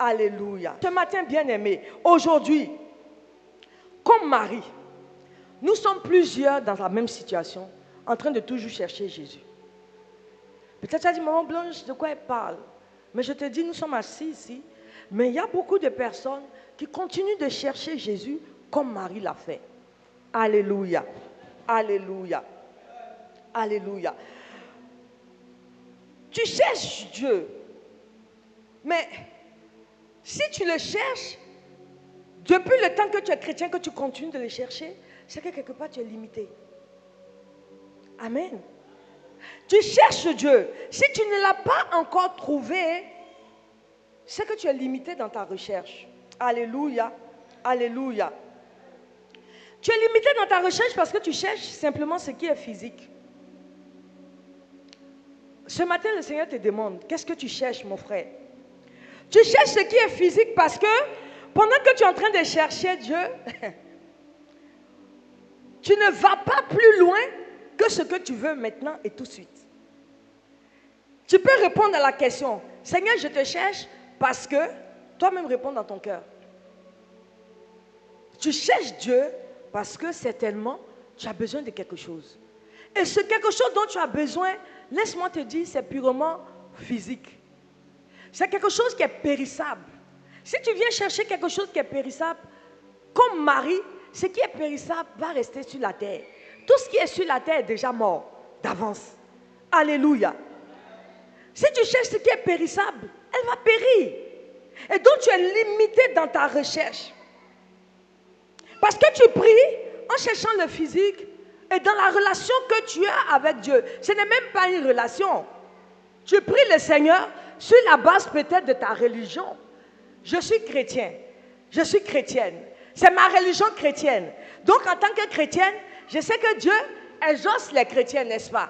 Alléluia. Ce matin, bien-aimé, aujourd'hui, comme Marie, nous sommes plusieurs dans la même situation, en train de toujours chercher Jésus. Peut-être tu as dit, maman Blanche, de quoi elle parle? Mais je te dis, nous sommes assis ici, mais il y a beaucoup de personnes qui continuent de chercher Jésus comme Marie l'a fait. Alléluia. Alléluia. Alléluia. Tu cherches Dieu, mais si tu le cherches, depuis le temps que tu es chrétien, que tu continues de le chercher, c'est que quelque part tu es limité. Amen. Tu cherches Dieu. Si tu ne l'as pas encore trouvé, c'est que tu es limité dans ta recherche. Alléluia. Alléluia. Tu es limité dans ta recherche parce que tu cherches simplement ce qui est physique. Ce matin, le Seigneur te demande, qu'est-ce que tu cherches, mon frère? Tu cherches ce qui est physique parce que pendant que tu es en train de chercher Dieu, tu ne vas pas plus loin que ce que tu veux maintenant et tout de suite. Tu peux répondre à la question, Seigneur, je te cherche parce que, toi-même réponds dans ton cœur. Tu cherches Dieu parce que certainement, tu as besoin de quelque chose. Et ce quelque chose dont tu as besoin, laisse-moi te dire, c'est purement physique. C'est quelque chose qui est périssable. Si tu viens chercher quelque chose qui est périssable, comme Marie, ce qui est périssable va rester sur la terre. Tout ce qui est sur la terre est déjà mort d'avance. Alléluia. Si tu cherches ce qui est périssable, elle va périr. Et donc tu es limité dans ta recherche. Parce que tu pries en cherchant le physique et dans la relation que tu as avec Dieu. Ce n'est même pas une relation. Tu pries le Seigneur sur la base peut-être de ta religion. Je suis chrétien, je suis chrétienne. C'est ma religion chrétienne. Donc en tant que chrétienne, je sais que Dieu exauce les chrétiens, n'est-ce pas?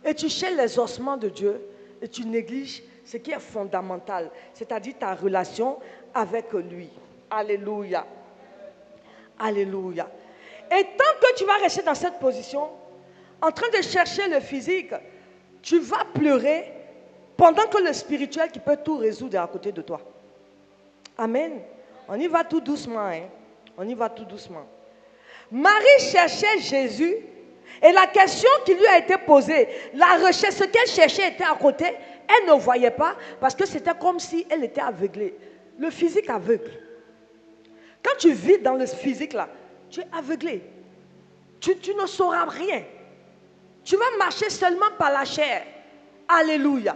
Et tu cherches les ossements de Dieu et tu négliges ce qui est fondamental, c'est-à-dire ta relation avec lui. Alléluia. Alléluia. Et tant que tu vas rester dans cette position, en train de chercher le physique, tu vas pleurer pendant que le spirituel qui peut tout résoudre est à côté de toi. Amen. On y va tout doucement. Hein? On y va tout doucement. Marie cherchait Jésus et la question qui lui a été posée, la recherche, ce qu'elle cherchait était à côté, elle ne voyait pas parce que c'était comme si elle était aveuglée. Le physique aveugle. Quand tu vis dans le physique là, tu es aveuglé. Tu ne sauras rien. Tu vas marcher seulement par la chair. Alléluia.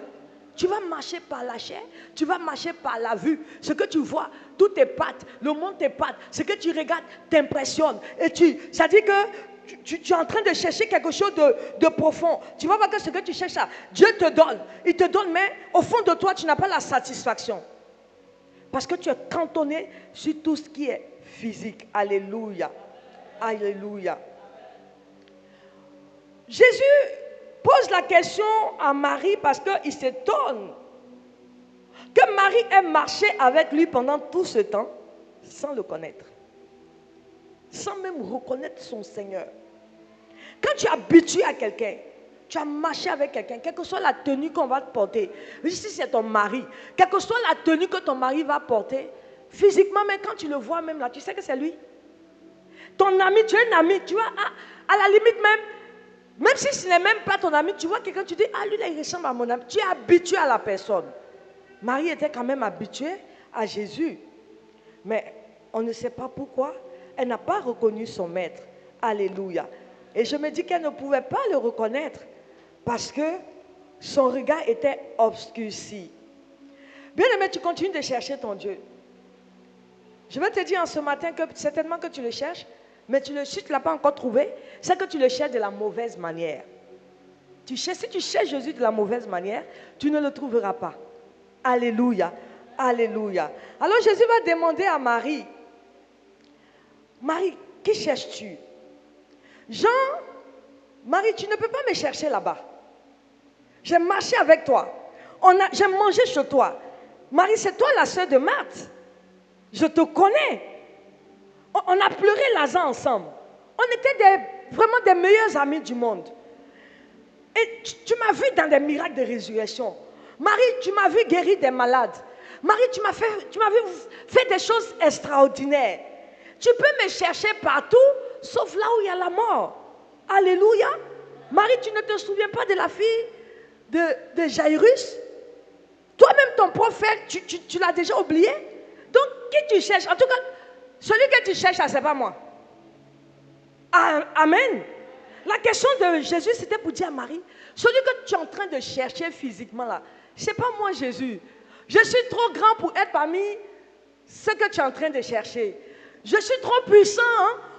Tu vas marcher par la chair, tu vas marcher par la vue. Ce que tu vois, tout t'épate, le monde t'épate. Ce que tu regardes t'impressionne. Et ça dit que tu es en train de chercher quelque chose de profond. Tu vas voir que ce que tu cherches là, Dieu te donne. Il te donne, mais au fond de toi, tu n'as pas la satisfaction. Parce que tu es cantonné sur tout ce qui est physique. Alléluia. Alléluia. Jésus pose la question à Marie parce qu'il s'étonne que Marie ait marché avec lui pendant tout ce temps sans le connaître, sans même reconnaître son Seigneur. Quand tu es habitué à quelqu'un, tu as marché avec quelqu'un, quelle que soit la tenue qu'on va te porter, si c'est ton mari, quelle que soit la tenue que ton mari va porter, physiquement, mais quand tu le vois même là, tu sais que c'est lui. Ton ami, tu es un ami, tu vois, à la limite même si ce n'est même pas ton ami, tu vois quelqu'un, tu dis, ah lui là il ressemble à mon ami. Tu es habitué à la personne. Marie était quand même habituée à Jésus. Mais on ne sait pas pourquoi. Elle n'a pas reconnu son maître. Alléluia. Et je me dis qu'elle ne pouvait pas le reconnaître parce que son regard était obscurci. Bien aimé, tu continues de chercher ton Dieu. Je vais te dire en ce matin que certainement que tu le cherches, mais si tu ne l'as pas encore trouvé, c'est que tu le cherches de la mauvaise manière. Si tu cherches Jésus de la mauvaise manière, tu ne le trouveras pas. Alléluia. Alléluia. Alors Jésus va demander à Marie, Marie, qui cherches-tu? Marie, tu ne peux pas me chercher là-bas. J'ai marché avec toi. J'ai mangé chez toi. Marie, c'est toi la sœur de Marthe. Je te connais. On a pleuré Lazare ensemble. On était vraiment des meilleurs amis du monde. Et tu m'as vu dans des miracles de résurrection. Marie, tu m'as vu guérir des malades. Marie, tu m'avais fait des choses extraordinaires. Tu peux me chercher partout, sauf là où il y a la mort. Alléluia. Marie, tu ne te souviens pas de la fille de Jairus? Toi-même, ton prophète, tu l'as déjà oublié? Donc, qui tu cherches? En tout cas, celui que tu cherches, ce n'est pas moi. Amen. La question de Jésus, c'était pour dire à Marie, celui que tu es en train de chercher physiquement là, ce n'est pas moi Jésus. Je suis trop grand pour être parmi ceux que tu es en train de chercher. Je suis trop puissant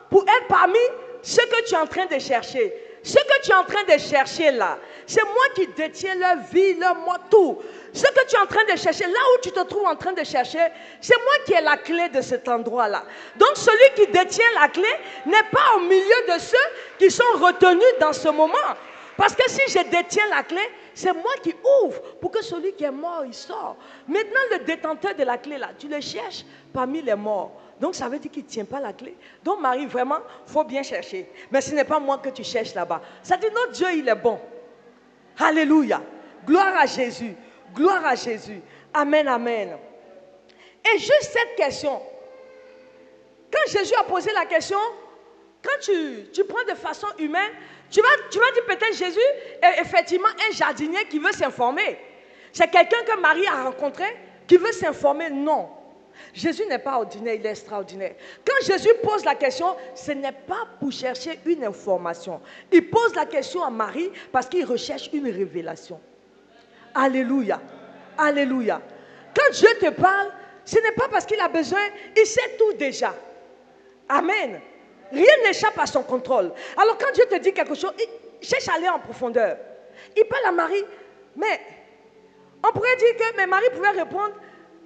pour être parmi ceux que tu es en train de chercher. Ce que tu es en train de chercher là, c'est moi qui détiens leur vie, leur mort, tout. Ce que tu es en train de chercher, là où tu te trouves en train de chercher, c'est moi qui ai la clé de cet endroit-là. Donc celui qui détient la clé n'est pas au milieu de ceux qui sont retenus dans ce moment. Parce que si je détiens la clé, c'est moi qui ouvre pour que celui qui est mort, il sort. Maintenant, le détenteur de la clé là, tu le cherches parmi les morts. Donc ça veut dire qu'il ne tient pas la clé. Donc Marie, vraiment, il faut bien chercher. Mais ce n'est pas moi que tu cherches là-bas. Ça dit, notre Dieu, il est bon. Alléluia. Gloire à Jésus. Gloire à Jésus. Amen, amen. Et juste cette question. Quand Jésus a posé la question, quand tu prends de façon humaine, tu vas dire peut-être Jésus est effectivement un jardinier qui veut s'informer. C'est quelqu'un que Marie a rencontré qui veut s'informer. Non. Jésus n'est pas ordinaire, il est extraordinaire. Quand Jésus pose la question, ce n'est pas pour chercher une information. Il pose la question à Marie parce qu'il recherche une révélation. Alléluia. Alléluia. Quand Dieu te parle, ce n'est pas parce qu'il a besoin, il sait tout déjà. Amen. Rien n'échappe à son contrôle. Alors quand Dieu te dit quelque chose, il cherche à aller en profondeur. Il parle à Marie, mais on pourrait dire que mais Marie pouvait répondre,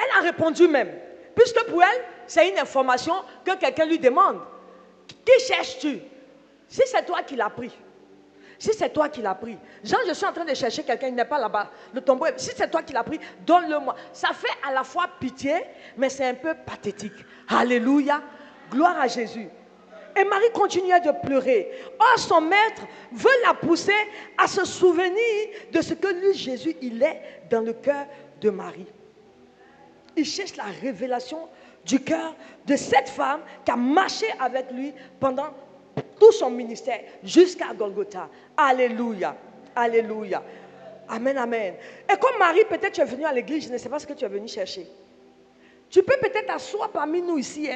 elle a répondu même. Puisque pour elle, c'est une information que quelqu'un lui demande. Qui cherches-tu? Si c'est toi qui l'as pris. Si c'est toi qui l'as pris. Jean, je suis en train de chercher quelqu'un, il n'est pas là-bas. Le tombeau, si c'est toi qui l'as pris, donne-le-moi. Ça fait à la fois pitié, mais c'est un peu pathétique. Alléluia. Gloire à Jésus. Et Marie continuait de pleurer. Or, son maître veut la pousser à se souvenir de ce que lui, Jésus, il est dans le cœur de Marie. Il cherche la révélation du cœur de cette femme qui a marché avec lui pendant tout son ministère jusqu'à Golgotha. Alléluia. Alléluia. Amen, amen. Et comme Marie, peut-être tu es venue à l'église, je ne sais pas ce que tu es venu chercher. Tu peux peut-être t'asseoir parmi nous ici,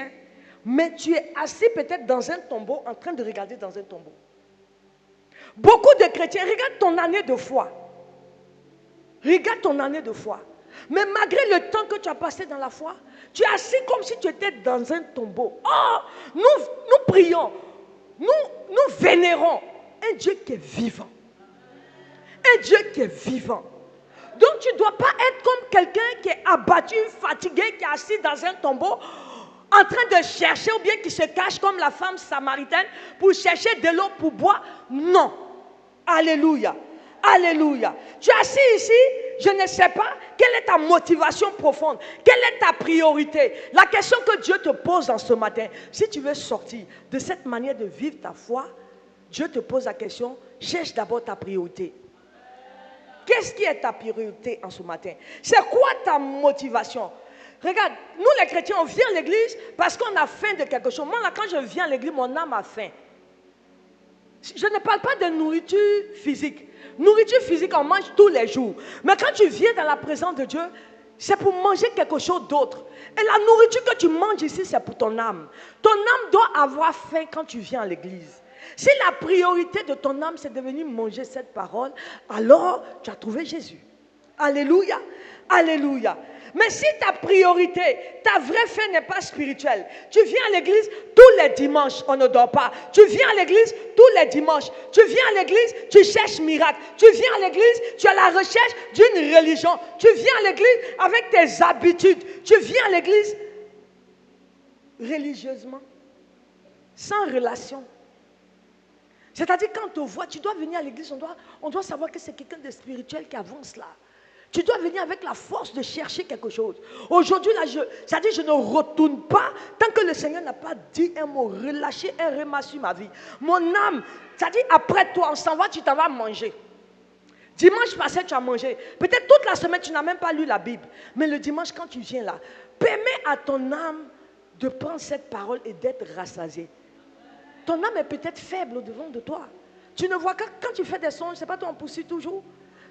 mais tu es assis peut-être dans un tombeau, en train de regarder dans un tombeau. Beaucoup de chrétiens, regarde ton année de foi. Regarde ton année de foi. Mais malgré le temps que tu as passé dans la foi, tu es assis comme si tu étais dans un tombeau. Oh, nous prions, nous vénérons un Dieu qui est vivant. Un Dieu qui est vivant. Donc tu ne dois pas être comme quelqu'un qui est abattu, fatigué, qui est assis dans un tombeau, en train de chercher ou bien qui se cache comme la femme samaritaine pour chercher de l'eau pour boire. Non. Alléluia. Alléluia. Tu es assis ici, je ne sais pas quelle est ta motivation profonde, quelle est ta priorité. La question que Dieu te pose en ce matin, si tu veux sortir de cette manière de vivre ta foi, Dieu te pose la question, cherche d'abord ta priorité. Qu'est-ce qui est ta priorité en ce matin? C'est quoi ta motivation? Regarde, nous les chrétiens, on vient à l'église parce qu'on a faim de quelque chose. Moi, là, quand je viens à l'église, mon âme a faim. Je ne parle pas de nourriture physique. Nourriture physique, on mange tous les jours. Mais quand tu viens dans la présence de Dieu, c'est pour manger quelque chose d'autre. Et la nourriture que tu manges ici, c'est pour ton âme. Ton âme doit avoir faim quand tu viens à l'église. Si la priorité de ton âme, c'est de venir manger cette parole, alors tu as trouvé Jésus. Alléluia. Alléluia. Mais si ta priorité, ta vraie faim n'est pas spirituelle, tu viens à l'église tous les dimanches, on ne dort pas. Tu viens à l'église tous les dimanches. Tu viens à l'église, tu cherches miracle. Tu viens à l'église, tu as la recherche d'une religion. Tu viens à l'église avec tes habitudes. Tu viens à l'église religieusement, sans relation. C'est-à-dire quand on te voit, tu dois venir à l'église, on doit savoir que c'est quelqu'un de spirituel qui avance là. Tu dois venir avec la force de chercher quelque chose. Aujourd'hui, là, c'est-à-dire je ne retourne pas tant que le Seigneur n'a pas dit un mot, relâché un rhéma sur ma vie. Mon âme, c'est-à-dire après toi, on s'en va, tu t'en vas manger. Dimanche passé, tu as mangé. Peut-être toute la semaine, tu n'as même pas lu la Bible. Mais le dimanche, quand tu viens là, permets à ton âme de prendre cette parole et d'être rassasiée. Ton âme est peut-être faible au-devant de toi. Tu ne vois que quand tu fais des songes, c'est pas toi on poursuit toujours.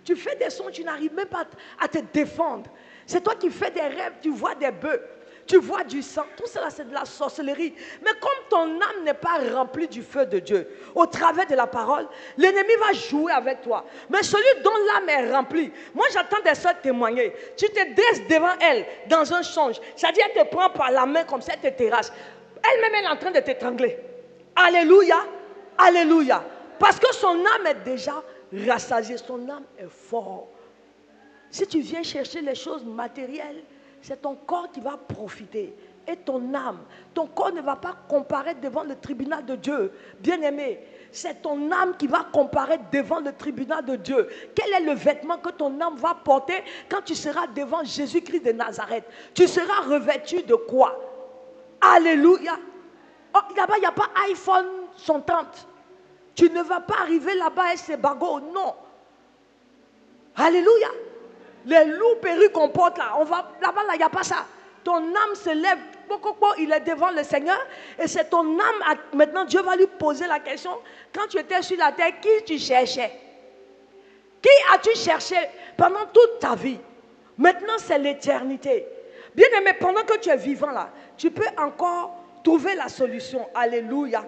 Tu fais des songes, tu n'arrives même pas à te défendre. C'est toi qui fais des rêves, tu vois des bœufs, tu vois du sang. Tout cela, c'est de la sorcellerie. Mais comme ton âme n'est pas remplie du feu de Dieu, au travers de la parole, l'ennemi va jouer avec toi. Mais celui dont l'âme est remplie, moi j'entends des soeurs témoigner. Tu te dresses devant elle dans un songe. C'est-à-dire, elle te prend par la main comme ça, elle te terrasse. Elle-même, elle est en train de t'étrangler. Alléluia, alléluia. Parce que son âme est déjà rassasiée, son âme est forte. Si tu viens chercher les choses matérielles, c'est ton corps qui va profiter. Et ton âme, ton corps ne va pas comparaître devant le tribunal de Dieu. Bien-aimé, c'est ton âme qui va comparaître devant le tribunal de Dieu. Quel est le vêtement que ton âme va porter quand tu seras devant Jésus-Christ de Nazareth? Tu seras revêtu de quoi? Alléluia. Oh, là-bas, il n'y a pas iPhone 130. Tu ne vas pas arriver là-bas et c'est bagot, non. Alléluia. Les loups perruques qu'on porte là, là-bas, il n'y a pas ça. Ton âme se lève, il est devant le Seigneur, et c'est ton âme, maintenant Dieu va lui poser la question, quand tu étais sur la terre, qui tu cherchais? Qui as-tu cherché pendant toute ta vie? Maintenant, c'est l'éternité. Bien aimé, pendant que tu es vivant là, tu peux encore trouver la solution. Alléluia.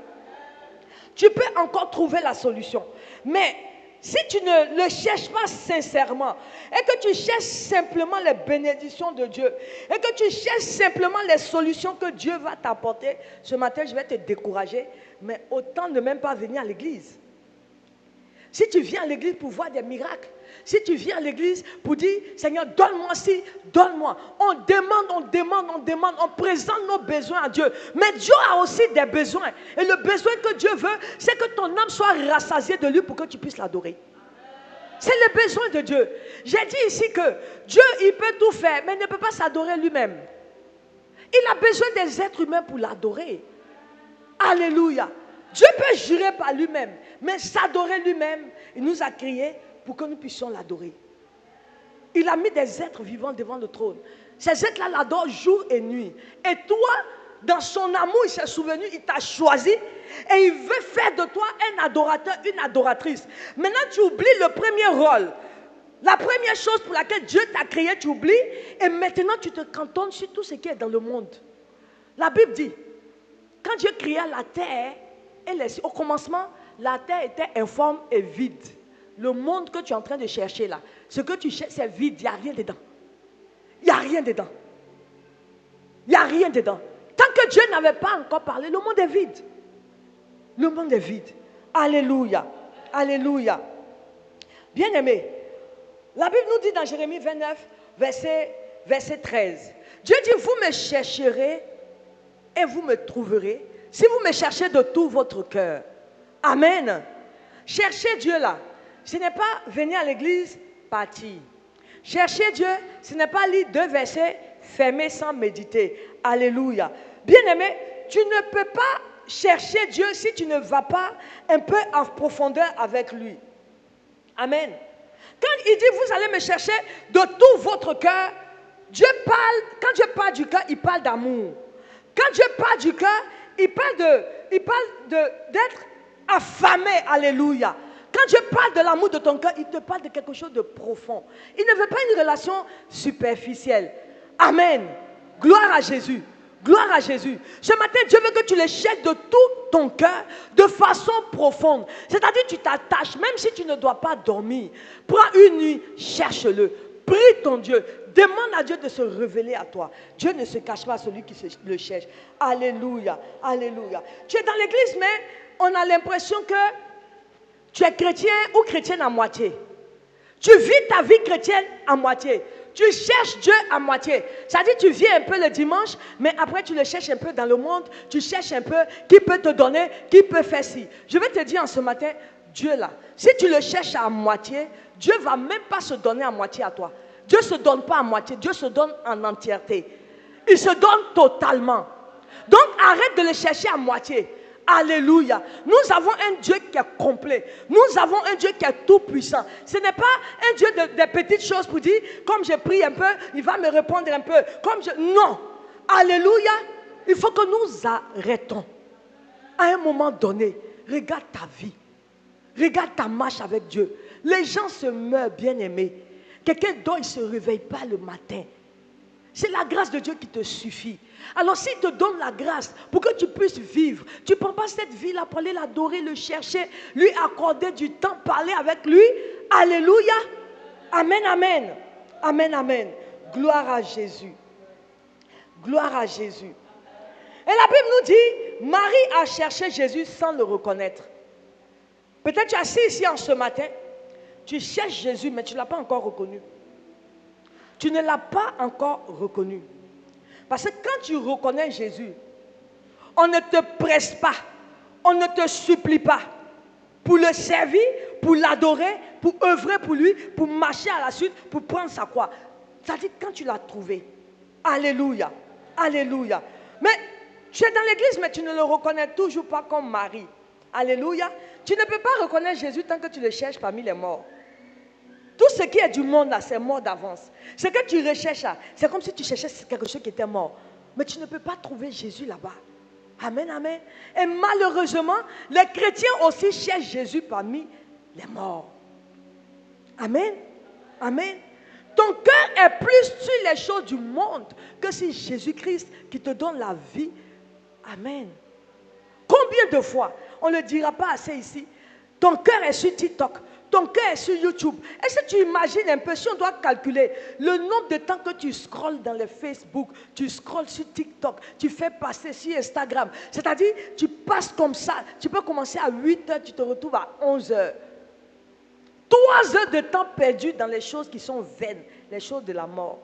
Tu peux encore trouver la solution. Mais si tu ne le cherches pas sincèrement et que tu cherches simplement les bénédictions de Dieu et que tu cherches simplement les solutions que Dieu va t'apporter, ce matin je vais te décourager, mais autant ne même pas venir à l'église. Si tu viens à l'église pour voir des miracles, si tu viens à l'église pour dire, Seigneur, donne-moi ci, donne-moi. On demande, on présente nos besoins à Dieu. Mais Dieu a aussi des besoins. Et le besoin que Dieu veut, c'est que ton âme soit rassasiée de lui pour que tu puisses l'adorer. C'est le besoin de Dieu. J'ai dit ici que Dieu, il peut tout faire, mais il ne peut pas s'adorer lui-même. Il a besoin des êtres humains pour l'adorer. Alléluia. Dieu peut jurer par lui-même, mais s'adorer lui-même, il nous a créés pour que nous puissions l'adorer. Il a mis des êtres vivants devant le trône. Ces êtres-là l'adorent jour et nuit. Et toi, dans son amour, il s'est souvenu, il t'a choisi et il veut faire de toi un adorateur, une adoratrice. Maintenant, tu oublies le premier rôle. La première chose pour laquelle Dieu t'a créé, tu oublies. Et maintenant, tu te cantonnes sur tout ce qui est dans le monde. La Bible dit, quand Dieu créa la terre, au commencement, la terre était informe et vide. Le monde que tu es en train de chercher là, ce que tu cherches, c'est vide, il n'y a rien dedans. Il n'y a rien dedans. Il n'y a rien dedans. Tant que Dieu n'avait pas encore parlé, le monde est vide. Le monde est vide. Alléluia. Alléluia. Bien-aimé, la Bible nous dit dans Jérémie 29, verset 13. Dieu dit, vous me chercherez et vous me trouverez si vous me cherchez de tout votre cœur. Amen. Cherchez Dieu là. Ce n'est pas venir à l'église, partir. Chercher Dieu, ce n'est pas lire 2 versets fermés sans méditer. Alléluia. Bien-aimé, tu ne peux pas chercher Dieu si tu ne vas pas un peu en profondeur avec lui. Amen. Quand il dit, vous allez me chercher de tout votre cœur, Dieu parle, quand Dieu parle du cœur, il parle d'amour. Quand Dieu parle du cœur, il parle d'être affamé. Alléluia. Quand Dieu parle de l'amour de ton cœur, il te parle de quelque chose de profond. Il ne veut pas une relation superficielle. Amen. Gloire à Jésus. Gloire à Jésus. Ce matin, Dieu veut que tu le cherches de tout ton cœur, de façon profonde. C'est-à-dire, tu t'attaches, même si tu ne dois pas dormir. Prends une nuit, cherche-le. Prie ton Dieu. Demande à Dieu de se révéler à toi. Dieu ne se cache pas à celui qui le cherche. Alléluia. Alléluia. Tu es dans l'église, mais on a l'impression que tu es chrétien ou chrétienne à moitié. Tu vis ta vie chrétienne à moitié. Tu cherches Dieu à moitié. C'est-à-dire tu viens un peu le dimanche, mais après tu le cherches un peu dans le monde. Tu cherches un peu qui peut te donner, qui peut faire ci. Je vais te dire en ce matin, Dieu là, si tu le cherches à moitié, Dieu ne va même pas se donner à moitié à toi. Dieu ne se donne pas à moitié, Dieu se donne en entièreté. Il se donne totalement. Donc arrête de le chercher à moitié. Alléluia. Nous avons un Dieu qui est complet. Nous avons un Dieu qui est tout puissant. Ce n'est pas un Dieu de petites choses pour dire, comme j'ai pris un peu, il va me répondre un peu. Non. Alléluia. Il faut que nous arrêtons. À un moment donné, regarde ta vie. Regarde ta marche avec Dieu. Les gens se meurent, bien-aimés. Quelqu'un dort, il ne se réveille pas le matin. C'est la grâce de Dieu qui te suffit. Alors s'il te donne la grâce pour que tu puisses vivre, tu ne prends pas cette vie-là pour aller l'adorer, le chercher, lui accorder du temps, parler avec lui. Alléluia. Amen, amen. Amen, amen. Gloire à Jésus. Gloire à Jésus. Et la Bible nous dit, Marie a cherché Jésus sans le reconnaître. Peut-être tu es assis ici en ce matin, tu cherches Jésus, mais tu ne l'as pas encore reconnu. Tu ne l'as pas encore reconnu. Parce que quand tu reconnais Jésus, on ne te presse pas, on ne te supplie pas pour le servir, pour l'adorer, pour œuvrer pour lui, pour marcher à la suite, pour prendre sa croix. C'est-à-dire quand tu l'as trouvé, alléluia, alléluia. Mais tu es dans l'église, mais tu ne le reconnais toujours pas comme Marie. Alléluia. Tu ne peux pas reconnaître Jésus tant que tu le cherches parmi les morts. Tout ce qui est du monde là, c'est mort d'avance. Ce que tu recherches là, c'est comme si tu cherchais quelque chose qui était mort. Mais tu ne peux pas trouver Jésus là-bas. Amen, amen. Et malheureusement, les chrétiens aussi cherchent Jésus parmi les morts. Amen, amen. Ton cœur est plus sur les choses du monde que sur Jésus-Christ qui te donne la vie. Amen. Combien de fois, on ne le dira pas assez ici, ton cœur est sur TikTok. Ton cœur est sur YouTube. Est-ce que tu imagines un peu, si on doit calculer le nombre de temps que tu scrolles dans le Facebook, tu scrolles sur TikTok, tu fais passer sur Instagram. C'est-à-dire, tu passes comme ça. Tu peux commencer à 8 heures, tu te retrouves à 11 heures. 3 heures de temps perdu dans les choses qui sont vaines, les choses de la mort.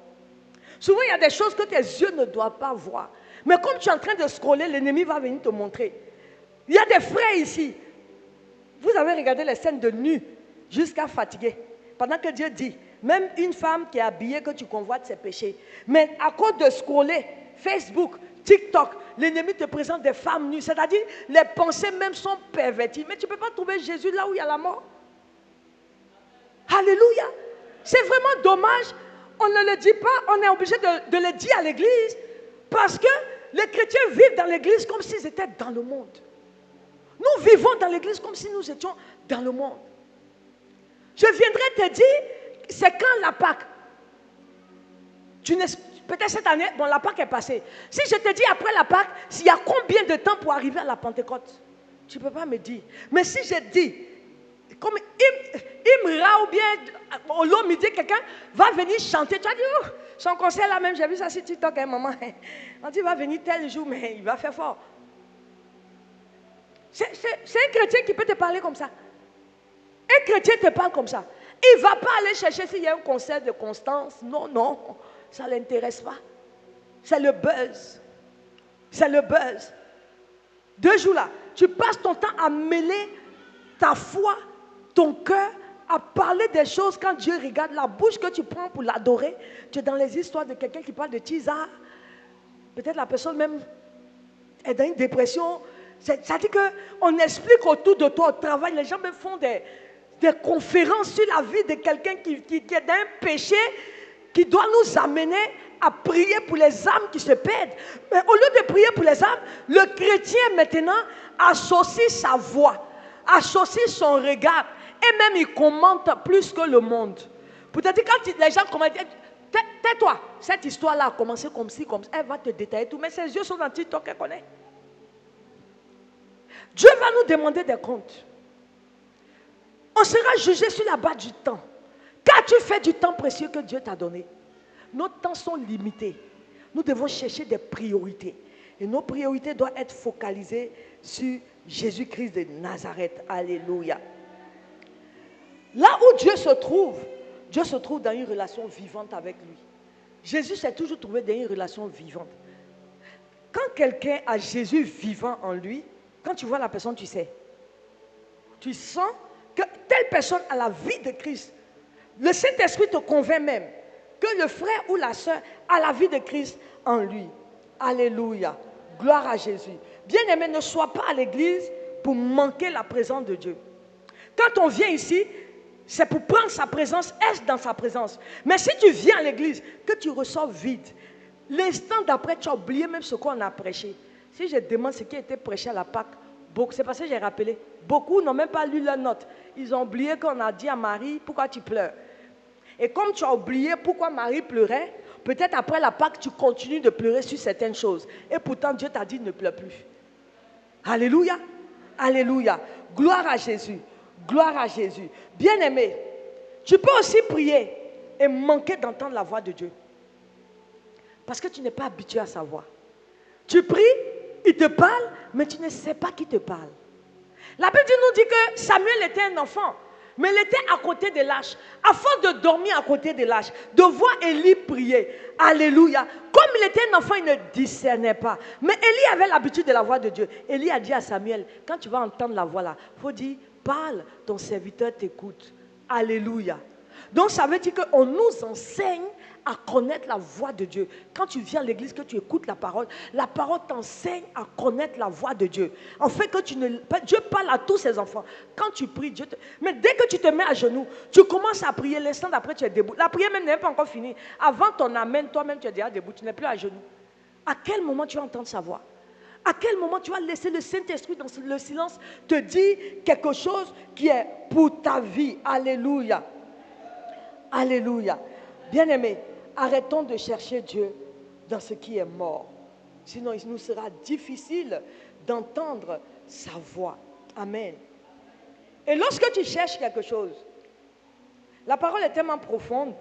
Souvent, il y a des choses que tes yeux ne doivent pas voir. Mais comme tu es en train de scroller, l'ennemi va venir te montrer. Il y a des frères ici. Vous avez regardé les scènes de nu jusqu'à fatiguer. Pendant que Dieu dit, même une femme qui est habillée que tu convoites, c'est péché. Mais à cause de scroller, Facebook, TikTok, l'ennemi te présente des femmes nues. C'est-à-dire, les pensées même sont perverties. Mais tu ne peux pas trouver Jésus là où il y a la mort. Alléluia. C'est vraiment dommage. On ne le dit pas, on est obligé de le dire à l'église. Parce que les chrétiens vivent dans l'église comme s'ils étaient dans le monde. Nous vivons dans l'église comme si nous étions dans le monde. Je viendrai te dire, c'est quand la Pâque. Peut-être cette année, bon, la Pâque est passée. Si je te dis après la Pâque, s'il y a combien de temps pour arriver à la Pentecôte, tu ne peux pas me dire. Mais si je dis, comme Imra ou bien au long midi, quelqu'un va venir chanter, tu vas dire, oh, son concert là même, j'ai vu ça sur TikTok, hein, maman. On dit, il va venir tel jour, mais il va faire fort. C'est un chrétien qui peut te parler comme ça. Un chrétien te parle comme ça. Il ne va pas aller chercher s'il y a un concert de Constance. Non, non, ça ne l'intéresse pas. C'est le buzz. C'est le buzz. 2 jours là, tu passes ton temps à mêler ta foi, ton cœur, à parler des choses quand Dieu regarde la bouche que tu prends pour l'adorer. Tu es dans les histoires de quelqu'un qui parle de Tisa. Peut-être la personne même est dans une dépression. Ça dit qu'on explique autour de toi au travail, les gens même font des conférences sur la vie de quelqu'un qui est dans un péché qui doit nous amener à prier pour les âmes qui se perdent. Mais au lieu de prier pour les âmes, le chrétien maintenant associe sa voix, associe son regard et même il commente plus que le monde. Peut-être quand les gens commentent, tais-toi, cette histoire-là a commencé comme ci, comme ça, elle va te détailler tout, mais ses yeux sont dans TikTok, elle connaît. Dieu va nous demander des comptes. On sera jugé sur la base du temps. Qu'as-tu fait du temps précieux que Dieu t'a donné? Nos temps sont limités. Nous devons chercher des priorités. Et nos priorités doivent être focalisées sur Jésus-Christ de Nazareth. Alléluia. Là où Dieu se trouve dans une relation vivante avec lui. Jésus s'est toujours trouvé dans une relation vivante. Quand quelqu'un a Jésus vivant en lui, quand tu vois la personne, tu sais. Tu sens que telle personne a la vie de Christ. Le Saint-Esprit te convainc même que le frère ou la sœur a la vie de Christ en lui. Alléluia. Gloire à Jésus. Bien-aimé, ne sois pas à l'église pour manquer la présence de Dieu. Quand on vient ici, c'est pour prendre sa présence, être dans sa présence. Mais si tu viens à l'église, que tu ressors vide, l'instant d'après, tu as oublié même ce qu'on a prêché. Si je demande ce qui a été prêché à la Pâque, c'est parce que j'ai rappelé. Beaucoup n'ont même pas lu leur note. Ils ont oublié qu'on a dit à Marie, pourquoi tu pleures? Et comme tu as oublié pourquoi Marie pleurait, peut-être après la Pâque, tu continues de pleurer sur certaines choses. Et pourtant, Dieu t'a dit ne pleure plus. Alléluia. Alléluia. Gloire à Jésus. Gloire à Jésus. Bien-aimé, tu peux aussi prier et manquer d'entendre la voix de Dieu. Parce que tu n'es pas habitué à sa voix. Tu pries, il te parle, mais tu ne sais pas qui te parle. La Bible nous dit que Samuel était un enfant, mais il était à côté de l'arche. À force de dormir à côté de l'arche, de voir Élie prier. Alléluia. Comme il était un enfant, il ne discernait pas. Mais Élie avait l'habitude de la voix de Dieu. Élie a dit à Samuel, quand tu vas entendre la voix là, il faut dire, parle, ton serviteur t'écoute. Alléluia. Donc ça veut dire qu'on nous enseigne à connaître la voix de Dieu. Quand tu viens à l'église, que tu écoutes la parole t'enseigne à connaître la voix de Dieu. En fait, que Dieu parle à tous ses enfants. Quand tu pries, mais dès que tu te mets à genoux, tu commences à prier, l'instant d'après tu es debout. La prière même n'est pas encore finie. Avant ton amen, toi-même tu es déjà debout, tu n'es plus à genoux. À quel moment tu vas entendre sa voix? À quel moment tu vas laisser le Saint-Esprit dans le silence te dire quelque chose qui est pour ta vie? Alléluia. Alléluia. Bien-aimés, arrêtons de chercher Dieu dans ce qui est mort. Sinon, il nous sera difficile d'entendre sa voix. Amen. Et lorsque tu cherches quelque chose, la parole est tellement profonde.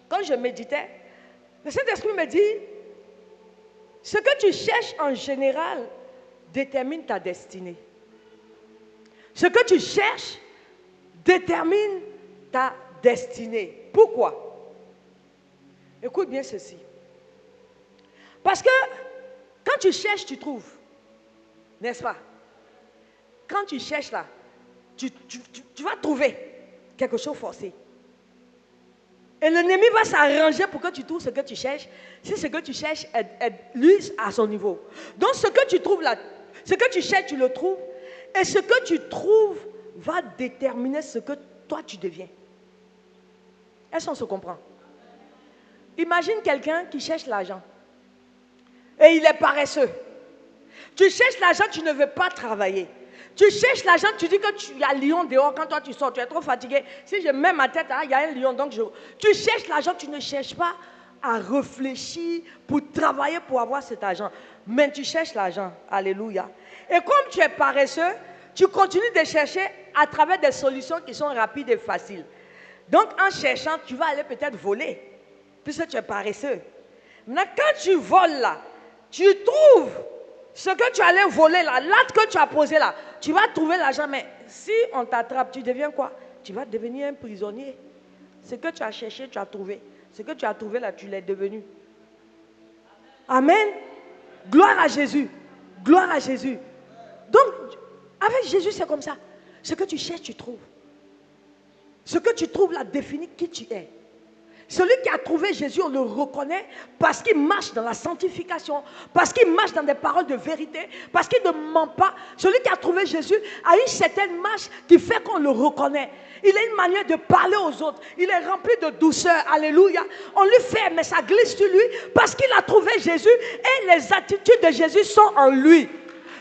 Quand je méditais, le Saint-Esprit me dit, ce que tu cherches en général détermine ta destinée. Ce que tu cherches détermine ta destinée. Pourquoi? Écoute bien ceci. Parce que quand tu cherches, tu trouves. N'est-ce pas? Quand tu cherches là, tu vas trouver quelque chose forcé. Et l'ennemi va s'arranger pour que tu trouves ce que tu cherches, si ce que tu cherches est lui à son niveau. Donc ce que tu trouves là, ce que tu cherches, tu le trouves. Et ce que tu trouves va déterminer ce que toi tu deviens. Est-ce qu'on se comprend? Imagine quelqu'un qui cherche l'argent. Et il est paresseux. Tu cherches l'argent, tu ne veux pas travailler. Tu cherches l'argent, tu dis que tu as un lion dehors quand toi tu sors, tu es trop fatigué. Si je mets ma tête, il y a un lion, donc tu cherches l'argent, tu ne cherches pas à réfléchir pour travailler pour avoir cet argent. Mais tu cherches l'argent. Alléluia. Et comme tu es paresseux, tu continues de chercher à travers des solutions qui sont rapides et faciles. Donc en cherchant, tu vas aller peut-être voler, puisque tu es paresseux. Maintenant, quand tu voles là, tu trouves ce que tu allais voler là, l'acte que tu as posé là, tu vas trouver l'argent. Mais si on t'attrape, tu deviens quoi? Tu vas devenir un prisonnier. Ce que tu as cherché, tu as trouvé. Ce que tu as trouvé là, tu l'es devenu. Amen. Gloire à Jésus. Gloire à Jésus. Donc, avec Jésus, c'est comme ça. Ce que tu cherches, tu trouves. Ce que tu trouves là définit qui tu es. Celui qui a trouvé Jésus, on le reconnaît parce qu'il marche dans la sanctification, parce qu'il marche dans des paroles de vérité, parce qu'il ne ment pas. Celui qui a trouvé Jésus a une certaine marche qui fait qu'on le reconnaît. Il a une manière de parler aux autres. Il est rempli de douceur. Alléluia. On lui fait, mais ça glisse sur lui parce qu'il a trouvé Jésus et les attitudes de Jésus sont en lui.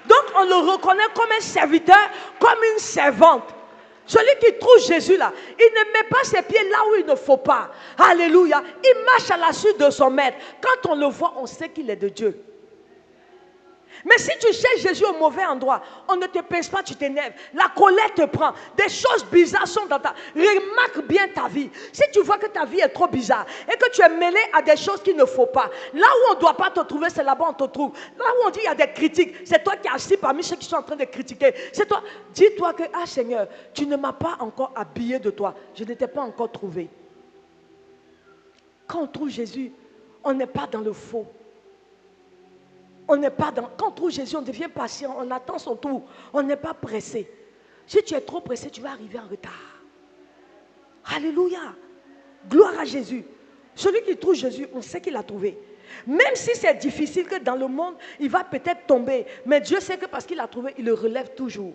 Donc on le reconnaît comme un serviteur, comme une servante. Celui qui trouve Jésus là, il ne met pas ses pieds là où il ne faut pas. Alléluia. Il marche à la suite de son maître. Quand on le voit, on sait qu'il est de Dieu. Mais si tu cherches Jésus au mauvais endroit, on ne te pince pas, tu t'énerves. La colère te prend. Des choses bizarres sont dans ta... Remarque bien ta vie. Si tu vois que ta vie est trop bizarre et que tu es mêlé à des choses qu'il ne faut pas, là où on ne doit pas te trouver, c'est là-bas on te trouve. Là où on dit il y a des critiques, c'est toi qui es assis parmi ceux qui sont en train de critiquer. C'est toi. Dis-toi que, ah Seigneur, tu ne m'as pas encore habillé de toi. Je ne t'ai pas encore trouvé. Quand on trouve Jésus, on n'est pas dans le faux. On n'est pas dans... Quand on trouve Jésus, on devient patient, on attend son tour. On n'est pas pressé. Si tu es trop pressé, tu vas arriver en retard. Alléluia. Gloire à Jésus. Celui qui trouve Jésus, on sait qu'il l'a trouvé. Même si c'est difficile, que dans le monde, il va peut-être tomber. Mais Dieu sait que parce qu'il a trouvé, il le relève toujours.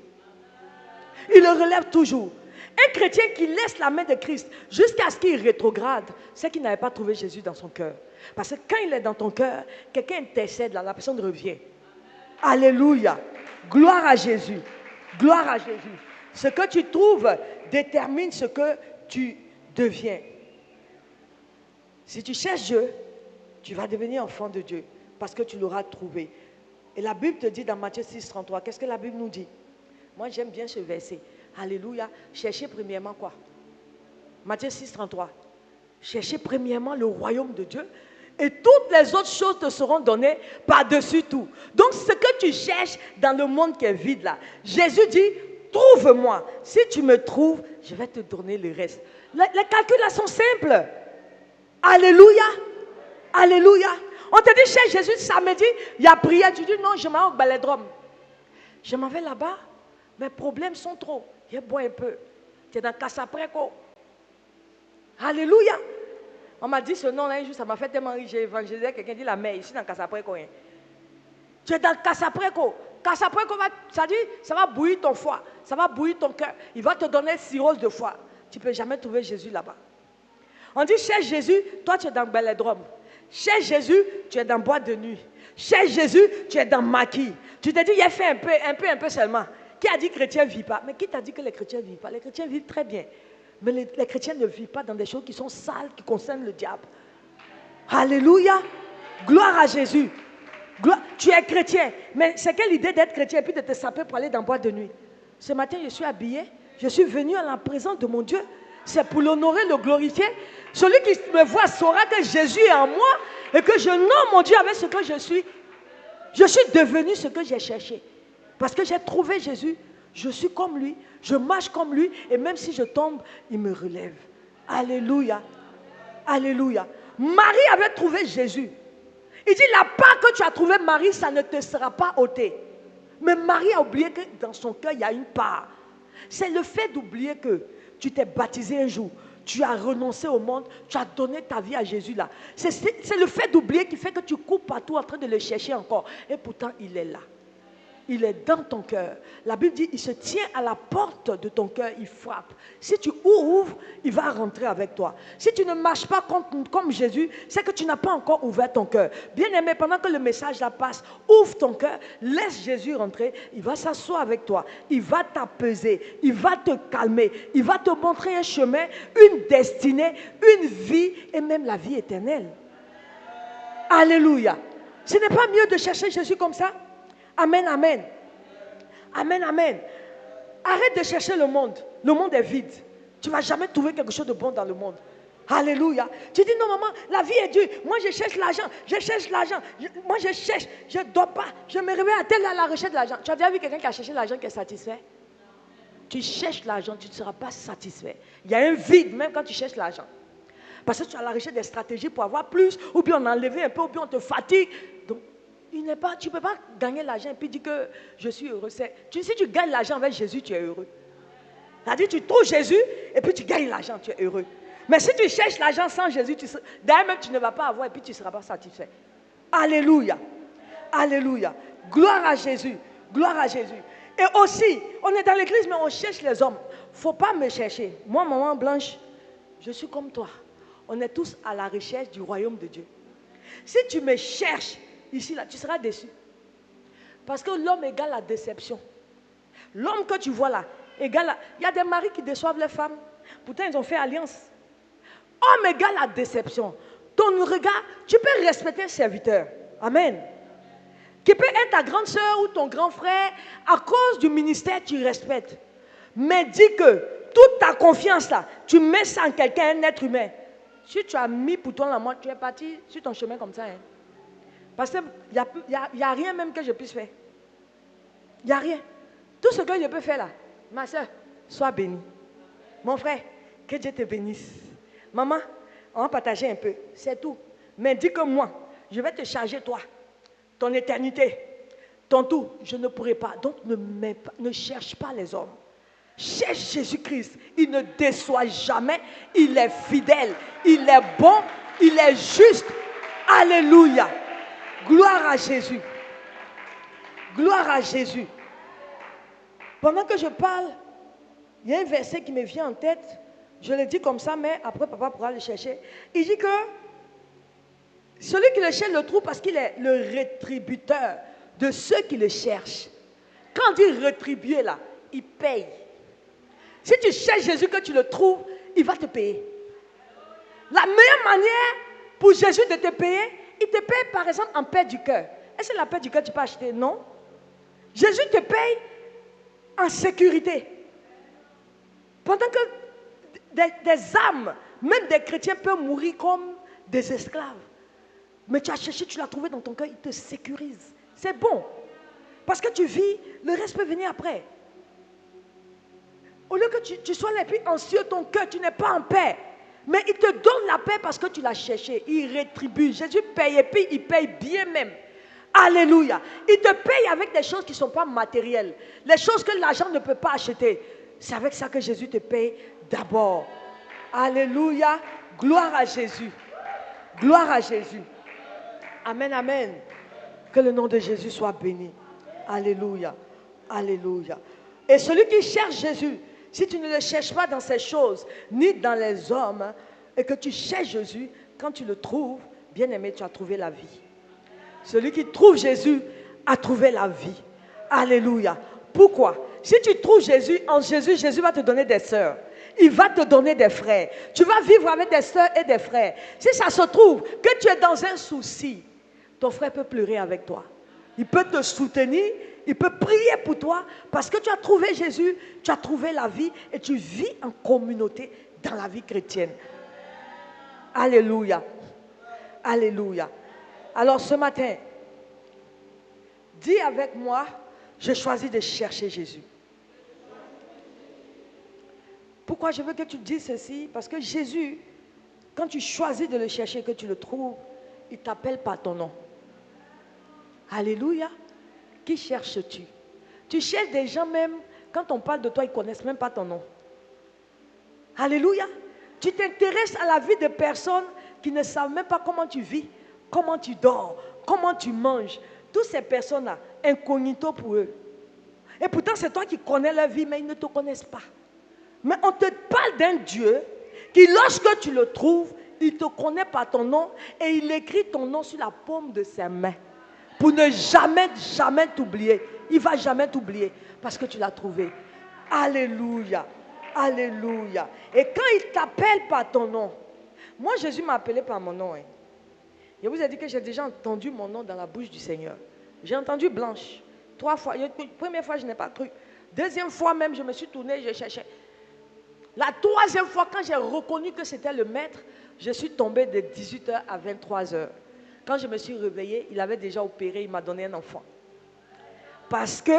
Il le relève toujours. Un chrétien qui laisse la main de Christ jusqu'à ce qu'il rétrograde, c'est qu'il n'avait pas trouvé Jésus dans son cœur. Parce que quand il est dans ton cœur, quelqu'un intercède, là, la personne revient. Alléluia. Gloire à Jésus. Gloire à Jésus. Ce que tu trouves détermine ce que tu deviens. Si tu cherches Dieu, tu vas devenir enfant de Dieu parce que tu l'auras trouvé. Et la Bible te dit dans Matthieu 6, 33, qu'est-ce que la Bible nous dit? Moi, j'aime bien ce verset. Alléluia. Cherchez premièrement quoi? Matthieu 6, 33. Cherchez premièrement le royaume de Dieu et toutes les autres choses te seront données par-dessus tout. Donc, ce que tu cherches dans le monde qui est vide là, Jésus dit, trouve-moi. Si tu me trouves, je vais te donner le reste. Les calculs là sont simples. Alléluia. Alléluia. On te dit, cherche Jésus samedi, il y a prière. Tu dis, non, je m'en vais au Balladrome. Je m'en vais là-bas. Mes problèmes sont trop. Je bois un peu. Tu es dans Casapreco. Alléluia. On m'a dit ce nom-là un jour, ça m'a fait tellement rire. J'ai évangélisé, quelqu'un dit la mer, ici dans Casapreco. Hein. Tu es dans Casapreco. Casapreco, ça dit, ça va bouillir ton foie. Ça va bouillir ton cœur. Il va te donner cirrhose de foie. Tu ne peux jamais trouver Jésus là-bas. On dit, cherche Jésus, toi tu es dans Belledrome. Cherche Jésus, tu es dans boîte de nuit. Cherche Jésus, tu es dans maquis. Tu te dis, il a fait un peu seulement. Qui a dit que les chrétiens ne vivent pas? Mais qui t'a dit que les chrétiens ne vivent pas? Les chrétiens vivent très bien. Mais les chrétiens ne vivent pas dans des choses qui sont sales, qui concernent le diable. Alléluia. Gloire à Jésus. Tu es chrétien. Mais c'est quelle idée d'être chrétien et puis de te saper pour aller dans boîte de nuit? Ce matin, je suis habillé. Je suis venu à la présence de mon Dieu. C'est pour l'honorer, le glorifier. Celui qui me voit saura que Jésus est en moi et que je nomme mon Dieu avec ce que je suis. Je suis devenu ce que j'ai cherché. Parce que j'ai trouvé Jésus. Je suis comme lui. Je marche comme lui. Et même si je tombe, il me relève. Alléluia. Alléluia. Marie avait trouvé Jésus. Il dit, la part que tu as trouvé Marie, ça ne te sera pas ôté. Mais Marie a oublié que dans son cœur, il y a une part. C'est le fait d'oublier que tu t'es baptisé un jour, tu as renoncé au monde, tu as donné ta vie à Jésus là. C'est le fait d'oublier qui fait que tu cours partout en train de le chercher encore. Et pourtant, il est là. Il est dans ton cœur. La Bible dit, il se tient à la porte de ton cœur, il frappe. Si tu ouvres, il va rentrer avec toi. Si tu ne marches pas comme Jésus, c'est que tu n'as pas encore ouvert ton cœur. Bien-aimé, pendant que le message là passe, ouvre ton cœur, laisse Jésus rentrer, il va s'asseoir avec toi, il va t'apaiser, il va te calmer, il va te montrer un chemin, une destinée, une vie et même la vie éternelle. Alléluia. Ce n'est pas mieux de chercher Jésus comme ça? Amen, amen. Amen, amen. Arrête de chercher le monde. Le monde est vide. Tu ne vas jamais trouver quelque chose de bon dans le monde. Alléluia. Tu dis non maman, la vie est dure. Moi je cherche l'argent. Je cherche l'argent. Moi je cherche. Je ne dors pas. Je me réveille à telle à la recherche de l'argent. Tu as déjà vu quelqu'un qui a cherché l'argent qui est satisfait? Tu cherches l'argent, tu ne seras pas satisfait. Il y a un vide même quand tu cherches l'argent. Parce que tu as à la recherche des stratégies pour avoir plus. Ou bien on a enlevé un peu, ou bien on te fatigue. Donc, tu ne peux pas gagner l'argent et puis dire que je suis heureux. Si tu gagnes l'argent avec Jésus, tu es heureux. C'est-à-dire tu trouves Jésus et puis tu gagnes l'argent, tu es heureux. Mais si tu cherches l'argent sans Jésus, d'ailleurs même tu ne vas pas avoir et puis tu ne seras pas satisfait. Alléluia. Alléluia. Gloire à Jésus. Gloire à Jésus. Et aussi, on est dans l'église mais on cherche les hommes. Il ne faut pas me chercher. Moi, maman Blanche, je suis comme toi. On est tous à la recherche du royaume de Dieu. Si tu me cherches, ici, là, tu seras déçu. Parce que l'homme égale la déception. L'homme que tu vois là, égale la... Il y a des maris qui déçoivent les femmes. Pourtant, ils ont fait alliance. Homme égale la déception. Ton regard, tu peux respecter un serviteur. Amen. Qui peut être ta grande soeur ou ton grand frère. À cause du ministère, tu respectes. Mais dis que toute ta confiance là, tu mets ça en quelqu'un, un être humain. Si tu as mis pour toi la main, tu es parti sur ton chemin comme ça. Hein. Parce qu'il n'y a rien même que je puisse faire. Il n'y a rien. Tout ce que je peux faire là, ma soeur, sois bénie. Mon frère, que Dieu te bénisse. Maman, on va partager un peu, c'est tout. Mais dis que moi, je vais te charger toi, ton éternité, ton tout. Je ne pourrai pas. Donc ne cherche pas les hommes. Cherche Jésus-Christ. Il ne déçoit jamais. Il est fidèle. Il est bon. Il est juste. Alléluia. Gloire à Jésus. Gloire à Jésus. Pendant que je parle, il y a un verset qui me vient en tête. Je le dis comme ça, mais après papa pourra le chercher. Il dit que celui qui le cherche le trouve parce qu'il est le rétributeur de ceux qui le cherchent. Quand on dit rétribuer là, il paye. Si tu cherches Jésus, que tu le trouves, il va te payer. La meilleure manière pour Jésus de te payer, il te paye par exemple en paix du cœur. Est-ce que la paix du cœur tu peux acheter? Non. Jésus te paye en sécurité. Pendant que des âmes, même des chrétiens peuvent mourir comme des esclaves. Mais tu as cherché, tu l'as trouvé dans ton cœur, il te sécurise. C'est bon. Parce que tu vis, le reste peut venir après. Au lieu que tu sois là et puis anxieux, ton cœur, tu n'es pas en paix. Mais il te donne la paix parce que tu l'as cherché. Il rétribue. Jésus paye et puis il paye bien même. Alléluia. Il te paye avec des choses qui ne sont pas matérielles. Les choses que l'argent ne peut pas acheter. C'est avec ça que Jésus te paye d'abord. Alléluia. Gloire à Jésus. Gloire à Jésus. Amen, amen. Que le nom de Jésus soit béni. Alléluia. Alléluia. Et celui qui cherche Jésus, si tu ne le cherches pas dans ces choses, ni dans les hommes, et que tu cherches Jésus, quand tu le trouves, bien aimé, tu as trouvé la vie. Celui qui trouve Jésus a trouvé la vie. Alléluia. Pourquoi? Si tu trouves Jésus, en Jésus, Jésus va te donner des sœurs. Il va te donner des frères. Tu vas vivre avec des sœurs et des frères. Si ça se trouve que tu es dans un souci, ton frère peut pleurer avec toi. Il peut te soutenir, il peut prier pour toi parce que tu as trouvé Jésus, tu as trouvé la vie et tu vis en communauté dans la vie chrétienne. Alléluia. Alléluia. Alors ce matin, dis avec moi, je choisis de chercher Jésus. Pourquoi je veux que tu dises ceci? Parce que Jésus, quand tu choisis de le chercher, que tu le trouves, il t'appelle par ton nom. Alléluia. Qui cherches-tu? Tu cherches des gens même, quand on parle de toi, ils ne connaissent même pas ton nom. Alléluia. Tu t'intéresses à la vie de personnes qui ne savent même pas comment tu vis, comment tu dors, comment tu manges. Toutes ces personnes-là, incognito pour eux. Et pourtant, c'est toi qui connais leur vie, mais ils ne te connaissent pas. Mais on te parle d'un Dieu qui, lorsque tu le trouves, il te connaît par ton nom et il écrit ton nom sur la paume de ses mains. Pour ne jamais, jamais t'oublier. Il ne va jamais t'oublier parce que tu l'as trouvé. Alléluia. Alléluia. Et quand il t'appelle par ton nom, moi Jésus m'a appelé par mon nom. Je vous ai dit que j'ai déjà entendu mon nom dans la bouche du Seigneur. J'ai entendu Blanche. 3 fois. La première fois, je n'ai pas cru. Deuxième fois même, je me suis tournée, je cherchais. La 3e fois, quand j'ai reconnu que c'était le maître, je suis tombée de 18h à 23h. Quand je me suis réveillée, il avait déjà opéré, il m'a donné un enfant. Parce que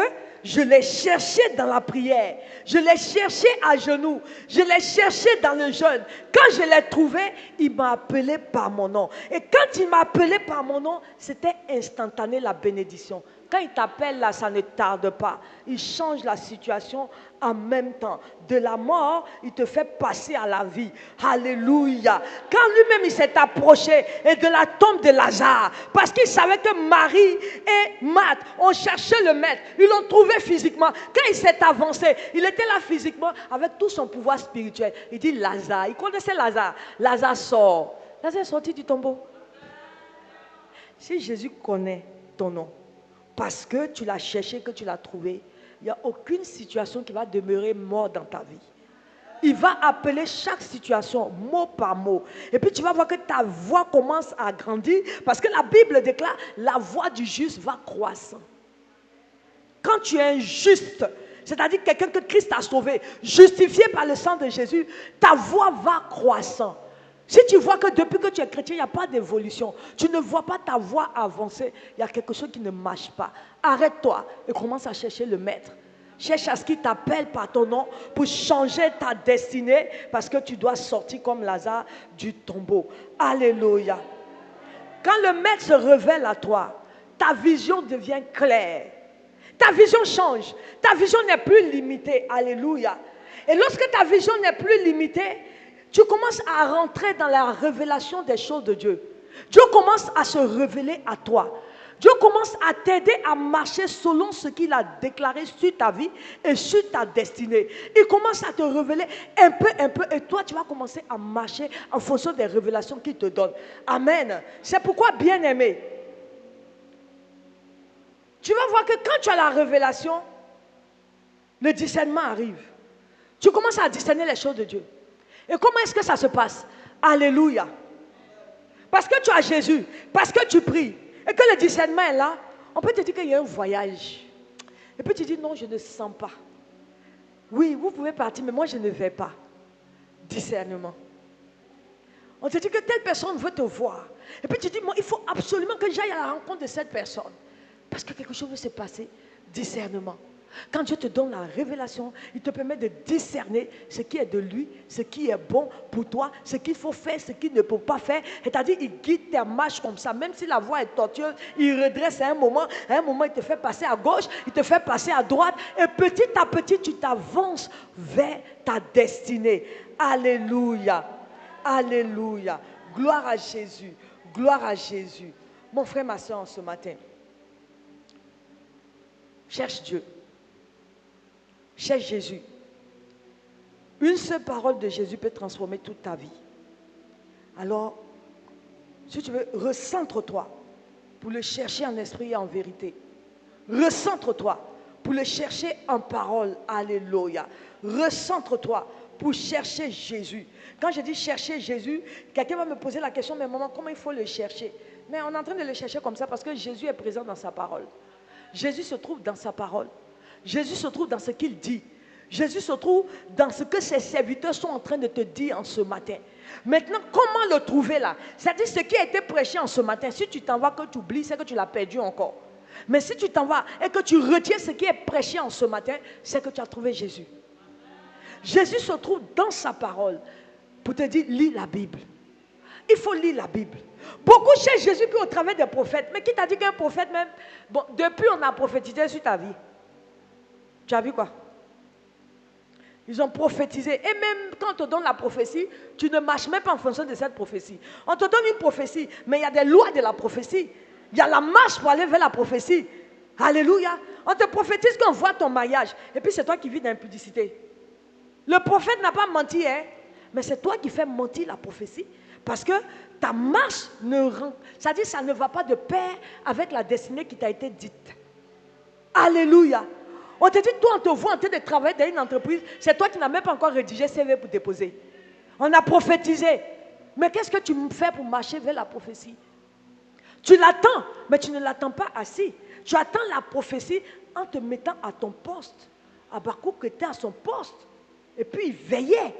je l'ai cherché dans la prière, je l'ai cherché à genoux, je l'ai cherché dans le jeûne. Quand je l'ai trouvé, il m'a appelé par mon nom. Et quand il m'a appelé par mon nom, c'était instantané la bénédiction. Quand il t'appelle là, ça ne tarde pas. Il change la situation en même temps. De la mort, il te fait passer à la vie. Alléluia. Quand lui-même il s'est approché et de la tombe de Lazare, parce qu'il savait que Marie et Marthe ont cherché le maître. Ils l'ont trouvé physiquement. Quand il s'est avancé, il était là physiquement avec tout son pouvoir spirituel. Il dit Lazare. Il connaissait Lazare. Lazare sort. Lazare est sorti du tombeau. Si Jésus connaît ton nom, parce que tu l'as cherché, que tu l'as trouvé, il n'y a aucune situation qui va demeurer morte dans ta vie. Il va appeler chaque situation mot par mot. Et puis tu vas voir que ta voix commence à grandir, parce que la Bible déclare, la voix du juste va croissant. Quand tu es un juste, c'est-à-dire quelqu'un que Christ a sauvé, justifié par le sang de Jésus, ta voix va croissant. Si tu vois que depuis que tu es chrétien, il n'y a pas d'évolution, tu ne vois pas ta voix avancer, il y a quelque chose qui ne marche pas. Arrête-toi et commence à chercher le maître. Cherche à ce qu'il t'appelle par ton nom pour changer ta destinée parce que tu dois sortir comme Lazare du tombeau. Alléluia. Quand le maître se révèle à toi, ta vision devient claire. Ta vision change. Ta vision n'est plus limitée. Alléluia. Et lorsque ta vision n'est plus limitée, tu commences à rentrer dans la révélation des choses de Dieu. Dieu commence à se révéler à toi. Dieu commence à t'aider à marcher selon ce qu'il a déclaré sur ta vie et sur ta destinée. Il commence à te révéler un peu, et toi, tu vas commencer à marcher en fonction des révélations qu'il te donne. Amen. C'est pourquoi, bien-aimé, tu vas voir que quand tu as la révélation, le discernement arrive. Tu commences à discerner les choses de Dieu. Et comment est-ce que ça se passe? Alléluia. Parce que tu as Jésus, parce que tu pries, et que le discernement est là, on peut te dire qu'il y a un voyage. Et puis tu dis non, je ne sens pas. Oui, vous pouvez partir, mais moi je ne vais pas. Discernement. On te dit que telle personne veut te voir. Et puis tu dis, moi, il faut absolument que j'aille à la rencontre de cette personne. Parce que quelque chose veut se passer. Discernement. Quand Dieu te donne la révélation, il te permet de discerner ce qui est de lui, ce qui est bon pour toi, ce qu'il faut faire, ce qu'il ne peut pas faire. C'est-à-dire, il guide tes marches comme ça. Même si la voie est tortueuse, il redresse à un moment, il te fait passer à gauche, il te fait passer à droite. Et petit à petit, tu t'avances vers ta destinée. Alléluia. Alléluia. Gloire à Jésus. Gloire à Jésus. Mon frère, ma soeur, ce matin, cherche Dieu. Cherche Jésus. Une seule parole de Jésus peut transformer toute ta vie. Alors, si tu veux, recentre-toi pour le chercher en esprit et en vérité. Recentre-toi pour le chercher en parole. Alléluia. Recentre-toi pour chercher Jésus. Quand je dis chercher Jésus, quelqu'un va me poser la question, mais maman, comment il faut le chercher? Mais on est en train de le chercher comme ça parce que Jésus est présent dans sa parole. Jésus se trouve dans sa parole. Jésus se trouve dans ce qu'il dit. Jésus se trouve dans ce que ses serviteurs sont en train de te dire en ce matin. Maintenant, comment le trouver là? C'est-à-dire ce qui a été prêché en ce matin. Si tu t'en vas, que tu oublies, c'est que tu l'as perdu encore. Mais si tu t'en vas et que tu retiens ce qui est prêché en ce matin, c'est que tu as trouvé Jésus. Jésus se trouve dans sa parole pour te dire, lis la Bible. Il faut lire la Bible. Beaucoup cherchent Jésus puis au travers des prophètes. Mais qui t'a dit qu'un prophète même, bon, depuis on a prophétisé sur ta vie. Tu as vu quoi? Ils ont prophétisé. Et même quand on te donne la prophétie, tu ne marches même pas en fonction de cette prophétie. On te donne une prophétie, mais il y a des lois de la prophétie. Il y a la marche pour aller vers la prophétie. Alléluia. On te prophétise qu'on voit ton mariage. Et puis c'est toi qui vis d'impudicité. Le prophète n'a pas menti, hein? Mais c'est toi qui fais mentir la prophétie. Parce que ta marche c'est-à-dire ça ne va pas de pair avec la destinée qui t'a été dite. Alléluia. On te dit, toi, on te voit en train de travailler dans une entreprise, c'est toi qui n'as même pas encore rédigé CV pour déposer. On a prophétisé. Mais qu'est-ce que tu fais pour marcher vers la prophétie? Tu l'attends, mais tu ne l'attends pas assis. Tu attends la prophétie en te mettant à ton poste. Habakkuk était à son poste. Et puis il veillait.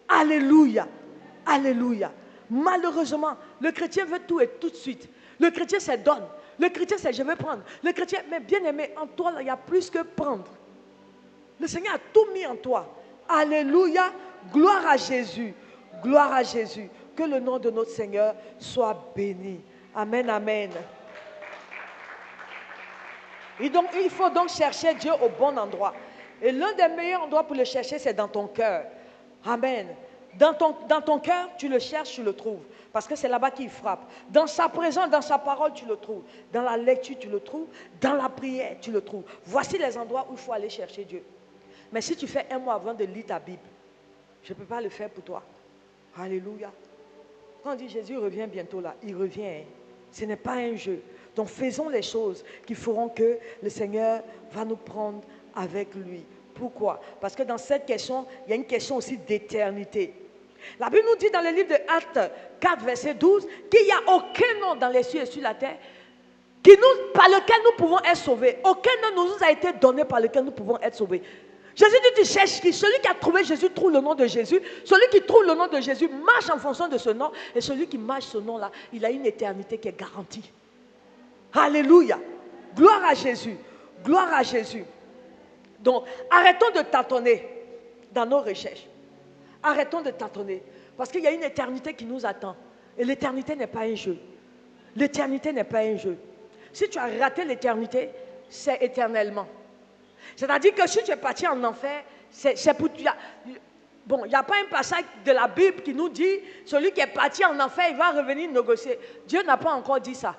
Alléluia. Alléluia. Malheureusement, le chrétien veut tout et tout de suite. Le chrétien se donne. Le chrétien, c'est je vais prendre. Le chrétien, mais bien aimé, en toi, il y a plus que prendre. Le Seigneur a tout mis en toi. Alléluia. Gloire à Jésus. Gloire à Jésus. Que le nom de notre Seigneur soit béni. Amen, amen. Et donc, il faut donc chercher Dieu au bon endroit. Et l'un des meilleurs endroits pour le chercher, c'est dans ton cœur. Amen. Dans ton cœur, tu le cherches, tu le trouves. Parce que c'est là-bas qu'il frappe. Dans sa présence, dans sa parole, tu le trouves. Dans la lecture, tu le trouves. Dans la prière, tu le trouves. Voici les endroits où il faut aller chercher Dieu. Mais si tu fais un mois avant de lire ta Bible, je ne peux pas le faire pour toi. Alléluia. Quand on dit Jésus revient bientôt là, il revient. Ce n'est pas un jeu. Donc faisons les choses qui feront que le Seigneur va nous prendre avec lui. Pourquoi? Parce que dans cette question, il y a une question aussi d'éternité. La Bible nous dit dans le livre de Actes 4, verset 12, qu'il n'y a aucun nom dans les cieux et sur la terre par lequel nous pouvons être sauvés. Aucun nom nous a été donné par lequel nous pouvons être sauvés. Jésus dit, tu cherches qui? Celui qui a trouvé Jésus trouve le nom de Jésus. Celui qui trouve le nom de Jésus marche en fonction de ce nom. Et celui qui marche ce nom-là, il a une éternité qui est garantie. Alléluia. Gloire à Jésus. Gloire à Jésus. Donc, arrêtons de tâtonner dans nos recherches. Arrêtons de tâtonner. Parce qu'il y a une éternité qui nous attend. Et l'éternité n'est pas un jeu. L'éternité n'est pas un jeu. Si tu as raté l'éternité, c'est éternellement. C'est-à-dire que si tu es parti en enfer, c'est pour... Bon, il n'y a pas un passage de la Bible qui nous dit, celui qui est parti en enfer, il va revenir négocier. Dieu n'a pas encore dit ça.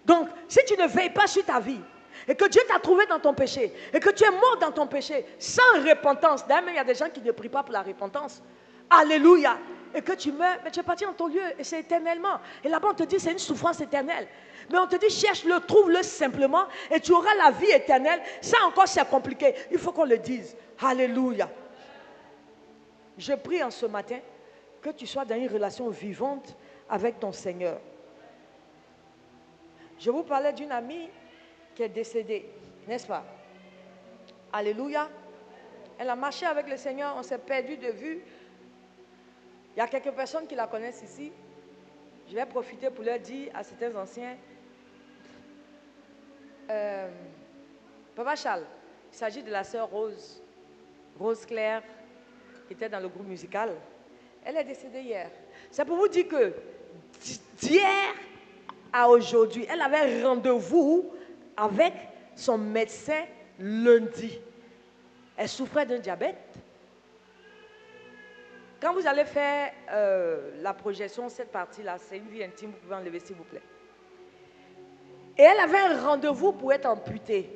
Donc, si tu ne veilles pas sur ta vie, et que Dieu t'a trouvé dans ton péché, et que tu es mort dans ton péché, sans repentance, d'ailleurs, il y a des gens qui ne prient pas pour la repentance. Alléluia. Et que tu meurs, mais tu es parti dans ton lieu, et c'est éternellement. Et là-bas, on te dit, c'est une souffrance éternelle. Mais on te dit, cherche-le, trouve-le simplement, et tu auras la vie éternelle. Ça encore, c'est compliqué. Il faut qu'on le dise. Alléluia. Je prie en ce matin que tu sois dans une relation vivante avec ton Seigneur. Je vous parlais d'une amie qui est décédée, n'est-ce pas? Alléluia. Elle a marché avec le Seigneur, on s'est perdu de vue. Il y a quelques personnes qui la connaissent ici. Je vais profiter pour leur dire à certains anciens, Papa Charles, il s'agit de la sœur Rose, Rose Claire, qui était dans le groupe musical. Elle est décédée hier. C'est pour vous dire que d'hier à aujourd'hui, elle avait rendez-vous avec son médecin lundi. Elle souffrait d'un diabète. Quand vous allez faire la projection, cette partie-là, c'est une vie intime, vous pouvez enlever s'il vous plaît. Et elle avait un rendez-vous pour être amputée.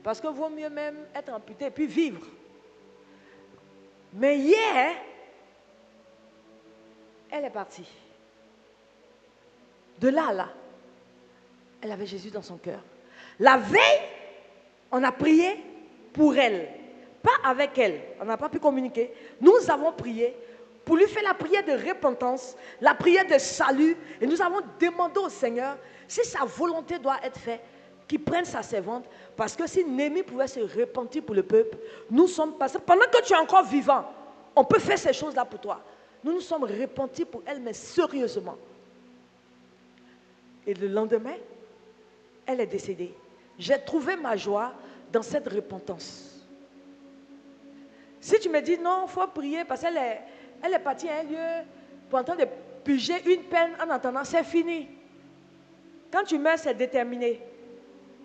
Parce que vaut mieux même être amputée et puis vivre. Mais hier, elle est partie. De là à là, elle avait Jésus dans son cœur. La veille, on a prié pour elle. Pas avec elle, on n'a pas pu communiquer. Nous avons prié pour lui faire la prière de repentance, la prière de salut. Et nous avons demandé au Seigneur, si sa volonté doit être faite, qu'il prenne sa servante. Parce que si Néhémie pouvait se repentir pour le peuple, nous sommes passés. Pendant que tu es encore vivant, on peut faire ces choses-là pour toi. Nous nous sommes repentis pour elle, mais sérieusement. Et le lendemain, elle est décédée. J'ai trouvé ma joie dans cette repentance. Si tu me dis non, il faut prier parce qu'elle est partie à un lieu pour en train de purger une peine en attendant, c'est fini. Quand tu meurs, c'est déterminé.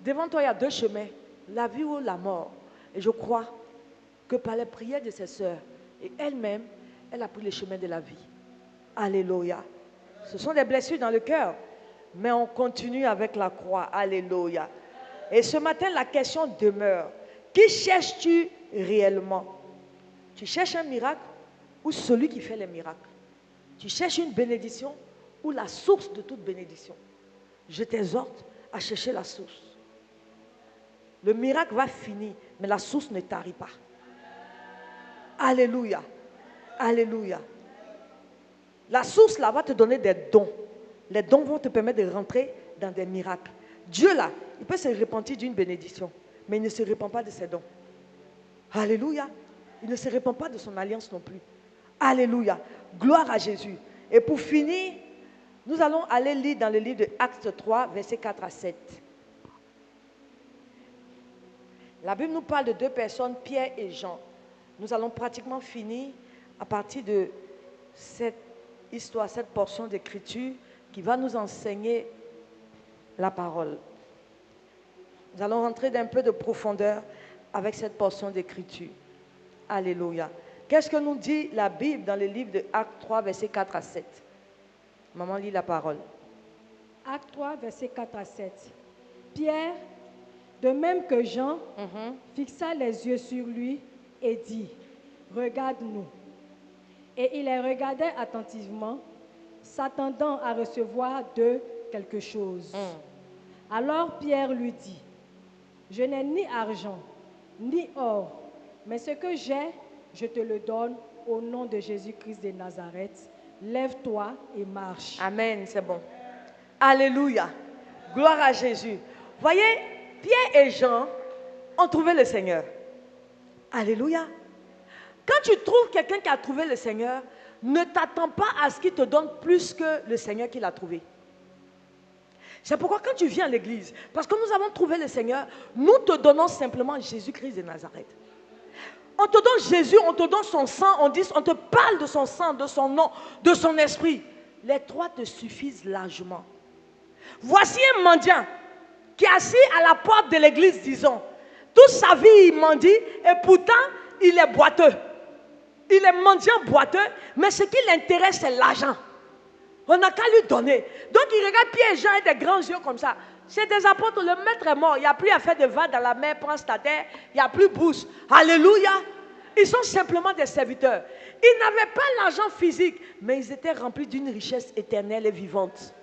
Devant toi, il y a deux chemins, la vie ou la mort. Et je crois que par les prières de ses sœurs et elle-même, elle a pris le chemin de la vie. Alléluia. Ce sont des blessures dans le cœur, mais on continue avec la croix. Alléluia. Et ce matin, la question demeure. Qui cherches-tu réellement? Tu cherches un miracle ou celui qui fait les miracles? Tu cherches une bénédiction ou la source de toute bénédiction? Je t'exhorte à chercher la source. Le miracle va finir, mais la source ne tarit pas. Alléluia. Alléluia. La source là va te donner des dons. Les dons vont te permettre de rentrer dans des miracles. Dieu là, il peut se repentir d'une bénédiction, mais il ne se repent pas de ses dons. Alléluia. Il ne se repent pas de son alliance non plus. Alléluia. Gloire à Jésus. Et pour finir, nous allons aller lire dans le livre de Actes 3, versets 4 à 7. La Bible nous parle de deux personnes, Pierre et Jean. Nous allons pratiquement finir à partir de cette histoire, cette portion d'écriture qui va nous enseigner la parole. Nous allons rentrer d'un peu de profondeur avec cette portion d'écriture. Alléluia. Qu'est-ce que nous dit la Bible dans le livre de Actes 3, versets 4 à 7? Maman lit la parole. Actes 3, versets 4 à 7. Pierre, de même que Jean, fixa les yeux sur lui et dit, « Regarde-nous. » Et il les regardait attentivement, s'attendant à recevoir d'eux quelque chose. Alors Pierre lui dit, « Je n'ai ni argent, ni or, mais ce que j'ai, je te le donne au nom de Jésus-Christ de Nazareth. Lève-toi et marche. » Amen, c'est bon. Alléluia. Gloire à Jésus. Voyez, Pierre et Jean ont trouvé le Seigneur. Alléluia. Quand tu trouves quelqu'un qui a trouvé le Seigneur, ne t'attends pas à ce qu'il te donne plus que le Seigneur qui l'a trouvé. C'est pourquoi quand tu viens à l'église, parce que nous avons trouvé le Seigneur, nous te donnons simplement Jésus-Christ de Nazareth. On te donne Jésus, on te donne son sang, on te parle de son sang, de son nom, de son esprit. Les trois te suffisent largement. Voici un mendiant qui est assis à la porte de l'église, disons. Toute sa vie, il mendie et pourtant, il est boiteux. il est mendiant boiteux, mais ce qui l'intéresse, c'est l'argent. On n'a qu'à lui donner. Donc il regarde Pierre et Jean avec des grands yeux comme ça. C'est des apôtres, le maître est mort. Il n'y a plus à faire de va dans la mer, prends ta terre. Il n'y a plus bourse. Alléluia. Ils sont simplement des serviteurs. Ils n'avaient pas l'argent physique, mais ils étaient remplis d'une richesse éternelle et vivante.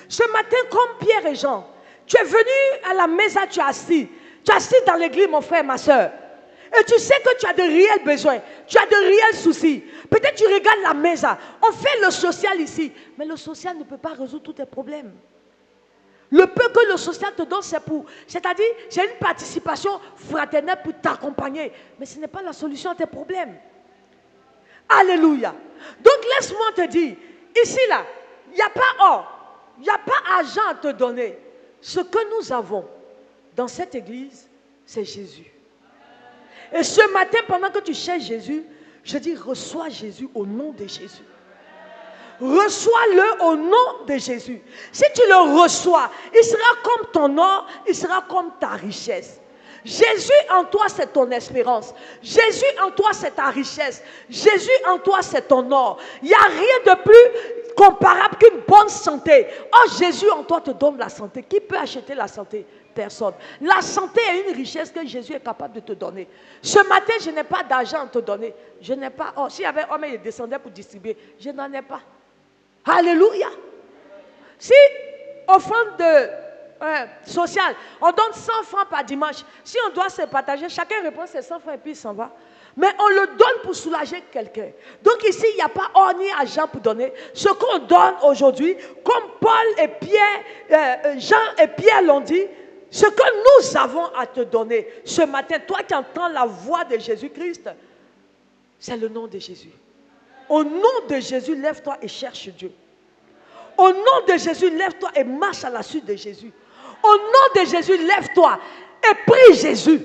Ce matin, comme Pierre et Jean, tu es venu à la maison, tu es assis. Tu es assis dans l'église, mon frère, ma soeur. Et tu sais que tu as de réels besoins, tu as de réels soucis. Peut-être tu regardes la maison, on fait le social ici, mais le social ne peut pas résoudre tous tes problèmes. Le peu que le social te donne, c'est-à-dire, c'est une participation fraternelle pour t'accompagner. Mais ce n'est pas la solution à tes problèmes. Alléluia. Donc laisse-moi te dire, ici là, il n'y a pas or, il n'y a pas argent à te donner. Ce que nous avons dans cette église, c'est Jésus. Et ce matin, pendant que tu cherches Jésus, je dis, reçois Jésus au nom de Jésus. Reçois-le au nom de Jésus. Si tu le reçois, il sera comme ton or, il sera comme ta richesse. Jésus en toi, c'est ton espérance. Jésus en toi, c'est ta richesse. Jésus en toi, c'est ton or. Il n'y a rien de plus comparable qu'une bonne santé. Oh, Jésus en toi te donne la santé. Qui peut acheter la santé? Personne. La santé est une richesse que Jésus est capable de te donner. Ce matin, je n'ai pas d'argent à te donner. Je n'ai pas. Oh, s'il y avait homme, il descendait pour distribuer. Je n'en ai pas. Alléluia. Si offrande sociale, on donne 100 francs par dimanche. Si on doit se partager, chacun répond ses 100 francs et puis il s'en va. Mais on le donne pour soulager quelqu'un. Donc ici, il n'y a pas or ni argent pour donner. Ce qu'on donne aujourd'hui, comme Paul et Pierre, Jean et Pierre l'ont dit, ce que nous avons à te donner ce matin, toi qui entends la voix de Jésus-Christ, c'est le nom de Jésus. Au nom de Jésus, lève-toi et cherche Dieu. Au nom de Jésus, lève-toi et marche à la suite de Jésus. Au nom de Jésus, lève-toi et prie Jésus.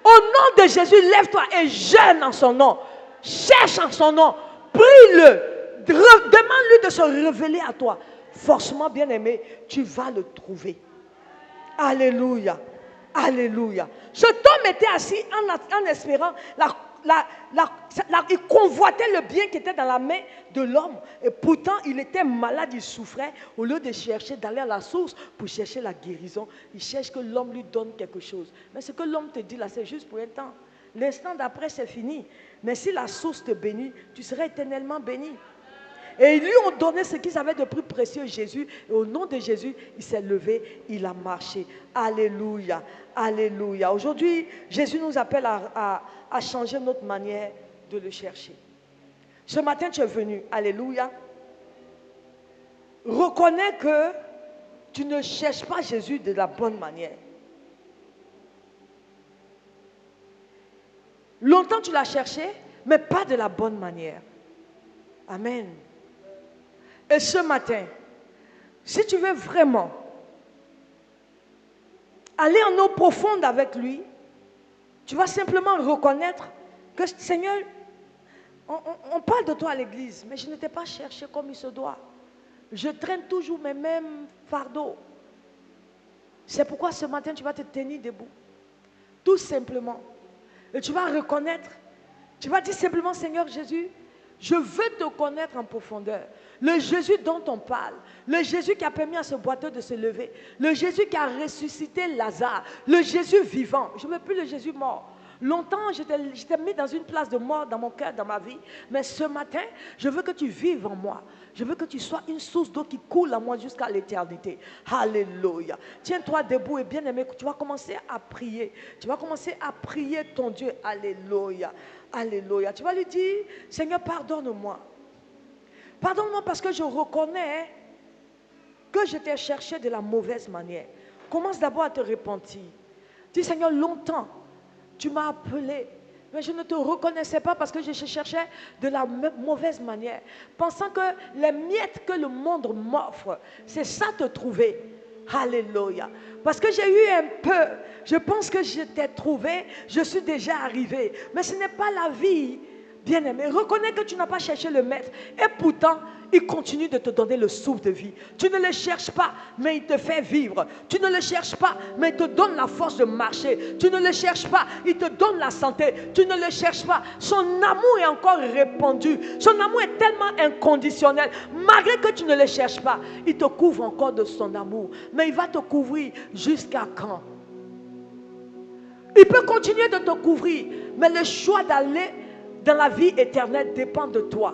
Au nom de Jésus, lève-toi et jeûne en son nom. Cherche en son nom. Prie-le. Demande-lui de se révéler à toi. Forcément, bien-aimé, tu vas le trouver. Alléluia. Alléluia. Cet homme était assis en espérant il convoitait le bien qui était dans la main de l'homme. Et pourtant, il était malade, il souffrait. Au lieu de chercher, d'aller à la source pour chercher la guérison, il cherche que l'homme lui donne quelque chose. Mais ce que l'homme te dit là, c'est juste pour un temps. L'instant d'après, c'est fini. Mais si la source te bénit, tu seras éternellement béni. Et ils lui ont donné ce qu'ils avaient de plus précieux, Jésus. Et au nom de Jésus, il s'est levé, il a marché. Alléluia, alléluia. Aujourd'hui, Jésus nous appelle à changer notre manière de le chercher. Ce matin, tu es venu, alléluia. Reconnais que tu ne cherches pas Jésus de la bonne manière. Longtemps, tu l'as cherché, mais pas de la bonne manière. Amen. Et ce matin, si tu veux vraiment aller en eau profonde avec lui, tu vas simplement reconnaître que, Seigneur, on parle de toi à l'église, mais je ne t'ai pas cherché comme il se doit. Je traîne toujours mes mêmes fardeaux. C'est pourquoi ce matin, tu vas te tenir debout. Tout simplement. Et tu vas reconnaître. Tu vas dire simplement, Seigneur Jésus, je veux te connaître en profondeur. Le Jésus dont on parle, le Jésus qui a permis à ce boiteux de se lever, le Jésus qui a ressuscité Lazare, le Jésus vivant. Je ne veux plus le Jésus mort. Longtemps, j'étais mis dans une place de mort dans mon cœur, dans ma vie. Mais ce matin, je veux que tu vives en moi. Je veux que tu sois une source d'eau qui coule en moi jusqu'à l'éternité. Alléluia. Tiens-toi debout et bien aimé, tu vas commencer à prier. Tu vas commencer à prier ton Dieu. Alléluia. Alléluia. Tu vas lui dire, Seigneur, pardonne-moi. Pardonne-moi parce que je reconnais que je t'ai cherché de la mauvaise manière. Commence d'abord à te repentir. Dis, Seigneur, longtemps, tu m'as appelé, mais je ne te reconnaissais pas parce que je cherchais de la mauvaise manière. Pensant que les miettes que le monde m'offre, c'est ça te trouver. Alléluia. Parce que j'ai eu un peu, je pense que je t'ai trouvé, je suis déjà arrivé. Mais ce n'est pas la vie, bien-aimé. Reconnais que tu n'as pas cherché le maître. Et pourtant, il continue de te donner le souffle de vie. Tu ne le cherches pas, mais il te fait vivre. Tu ne le cherches pas, mais il te donne la force de marcher. Tu ne le cherches pas, il te donne la santé. Tu ne le cherches pas. Son amour est encore répandu. Son amour est tellement inconditionnel. Malgré que tu ne le cherches pas, il te couvre encore de son amour. Mais il va te couvrir jusqu'à quand? Il peut continuer de te couvrir, mais le choix d'aller dans la vie éternelle dépend de toi.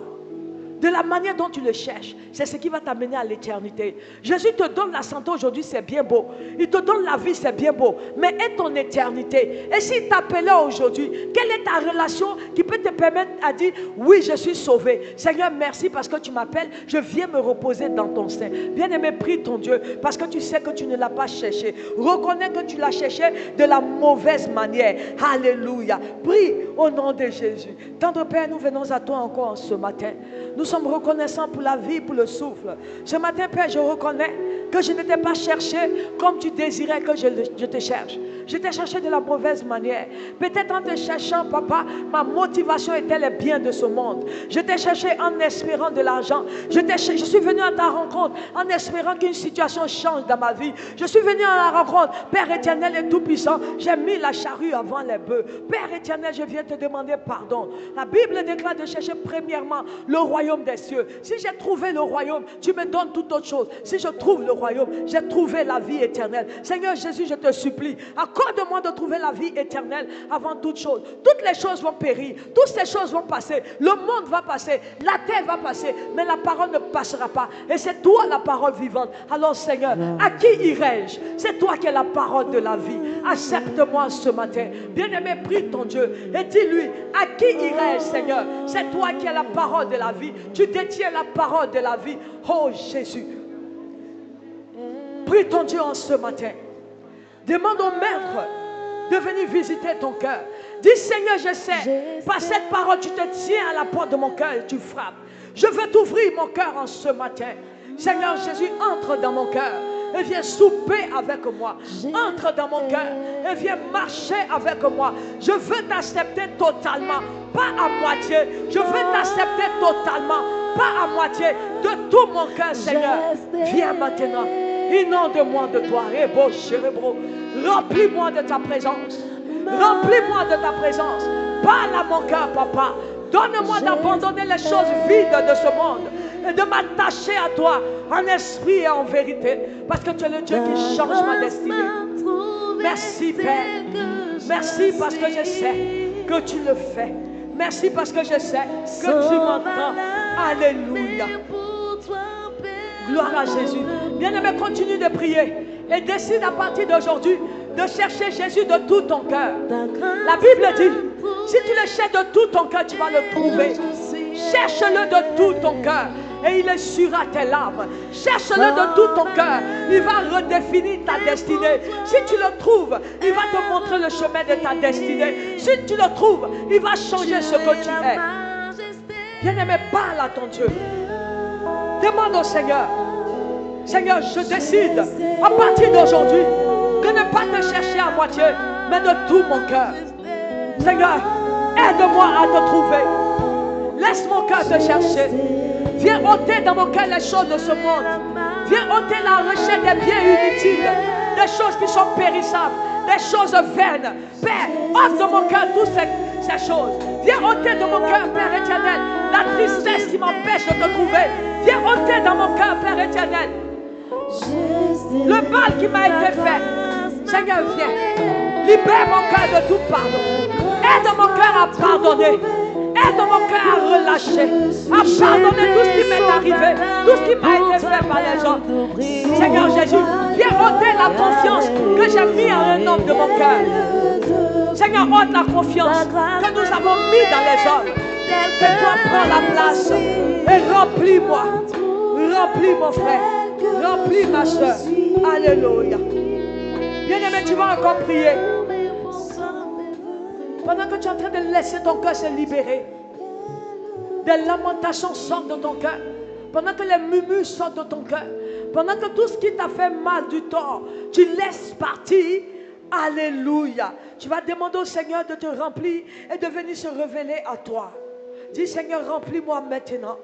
De la manière dont tu le cherches, c'est ce qui va t'amener à l'éternité. Jésus te donne la santé aujourd'hui, c'est bien beau. Il te donne la vie, c'est bien beau. Mais est ton éternité? Et s'il t'appelait aujourd'hui, quelle est ta relation qui peut te permettre à dire, oui, je suis sauvé. Seigneur, merci parce que tu m'appelles, je viens me reposer dans ton sein. Bien-aimé, prie ton Dieu parce que tu sais que tu ne l'as pas cherché. Reconnais que tu l'as cherché de la mauvaise manière. Alléluia. Prie au nom de Jésus. Tendre Père, nous venons à toi encore ce matin. Nous sommes reconnaissants pour la vie, pour le souffle. Ce matin, Père, je reconnais que je ne t'ai pas cherché comme tu désirais que je te cherche. Je t'ai cherché de la mauvaise manière. Peut-être en te cherchant, papa, ma motivation était les biens de ce monde. Je t'ai cherché en espérant de l'argent. Je suis venu à ta rencontre en espérant qu'une situation change dans ma vie. Je suis venu à la rencontre, Père éternel et tout-puissant. J'ai mis la charrue avant les bœufs. Père éternel, je viens te demander pardon. La Bible déclare de chercher premièrement le royaume des cieux. Si j'ai trouvé le royaume, tu me donnes toute autre chose. Si je trouve le royaume, j'ai trouvé la vie éternelle. Seigneur Jésus, je te supplie, accorde-moi de trouver la vie éternelle avant toute chose. Toutes les choses vont périr, toutes ces choses vont passer, le monde va passer, la terre va passer, mais la parole ne passera pas. Et c'est toi la parole vivante. Alors Seigneur, à qui irai-je? C'est toi qui es la parole de la vie. Accepte-moi ce matin. Bien-aimé, prie ton Dieu et dis-lui, à qui irai-je, Seigneur? C'est toi qui es la parole de la vie. Tu détiens la parole de la vie. Oh Jésus. Prie ton Dieu en ce matin. Demande au Maître de venir visiter ton cœur. Dis Seigneur, je sais, par cette parole, tu te tiens à la porte de mon cœur et tu frappes. Je veux t'ouvrir mon cœur en ce matin. Seigneur Jésus, entre dans mon cœur et viens souper avec moi. Entre dans mon cœur et viens marcher avec moi. Je veux t'accepter totalement, pas à moitié. Je veux t'accepter totalement, pas à moitié. De tout mon cœur, Seigneur. Viens maintenant. Inonde-moi de toi. Remplis-moi de ta présence. Remplis-moi de ta présence. Parle à mon cœur, papa. Donne-moi d'abandonner les choses vides de ce monde et de m'attacher à toi en esprit et en vérité. Parce que tu es le Dieu qui change ma destinée. Merci Père. Merci parce que je sais que tu le fais. Merci parce que je sais que tu m'entends. Alléluia. Gloire à Jésus. Bien-aimé, continue de prier et décide à partir d'aujourd'hui de chercher Jésus de tout ton cœur. La Bible dit, si tu le cherches de tout ton cœur, tu vas le trouver. Cherche-le de tout ton cœur et il essuiera tes larmes. Cherche-le de tout ton cœur. Il va redéfinir ta destinée. Si tu le trouves, il va te montrer le chemin de ta destinée. Si tu le trouves, il va changer ce que tu es. Bien-aimé, parle à ton Dieu. Demande au Seigneur. Seigneur, je décide à partir d'aujourd'hui de ne pas te chercher à moitié, mais de tout mon cœur. Seigneur, aide-moi à te trouver. Laisse mon cœur te chercher. Viens ôter dans mon cœur les choses de ce monde. Viens ôter la recherche des biens inutiles, des choses qui sont périssables, des choses vaines. Père, ôte de mon cœur toutes ces choses. Viens ôter de mon cœur, Père éternel, la tristesse qui m'empêche de te trouver. Viens ôter dans mon cœur, Père éternel, le mal qui m'a été fait. Seigneur, viens. Libère mon cœur de tout pardon. Aide mon cœur à pardonner. Aide mon cœur à relâcher, à pardonner tout ce qui m'est arrivé, tout ce qui m'a été fait par les gens. Seigneur Jésus, viens ôter la confiance que j'ai mis en un homme de mon cœur. Seigneur, ôte la confiance que nous avons mis dans les hommes. Que toi prends la place et remplis-moi. Remplis mon frère, remplis ma soeur. Alléluia. Bien-aimé, tu vas encore prier. Pendant que tu es en train de laisser ton cœur se libérer, des lamentations sortent de ton cœur, pendant que les murmures sortent de ton cœur, pendant que tout ce qui t'a fait mal du tort, tu laisses partir. Alléluia. Tu vas demander au Seigneur de te remplir et de venir se révéler à toi. Dis Seigneur, remplis-moi maintenant.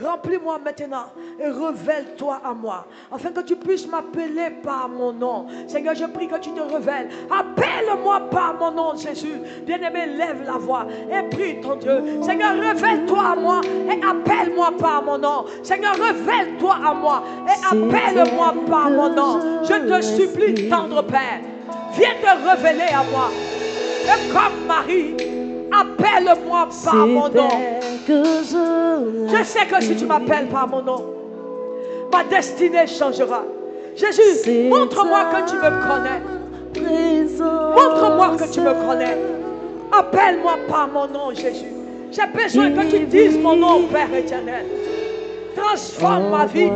Remplis-moi maintenant et révèle-toi à moi, afin que tu puisses m'appeler par mon nom. Seigneur, je prie que tu te révèles. Appelle-moi par mon nom, Jésus. Bien-aimé, lève la voix et prie ton Dieu. Seigneur, révèle-toi à moi et appelle-moi par mon nom. Seigneur, révèle-toi à moi et appelle-moi par mon nom. Je te supplie, tendre Père, viens te révéler à moi. Et comme Marie, appelle-moi par mon nom. Je sais que si tu m'appelles par mon nom, ma destinée changera. Jésus, montre-moi que tu me connais. Montre-moi que tu me connais. Appelle-moi par mon nom, Jésus. J'ai besoin que tu dises mon nom, Père éternel. Transforme ma vie.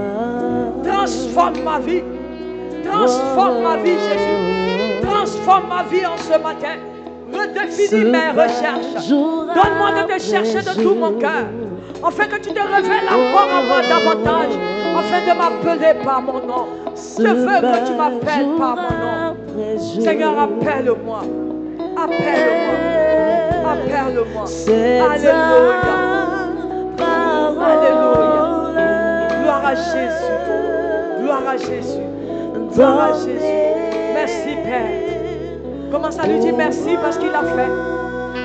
Transforme ma vie. Transforme ma vie, Jésus. Transforme ma vie en ce matin. Redéfinis mes recherches. Donne-moi de te chercher de tout mon cœur, afin que tu te révèles encore à moi davantage, afin de m'appeler par mon nom. Je veux que tu m'appelles par mon nom. Seigneur, appelle-moi. Appelle-moi. Appelle-moi. Alléluia. Alléluia. Gloire à Jésus. Gloire à Jésus. Gloire à Jésus. Merci, Père. Commence à lui dire merci parce qu'il a fait.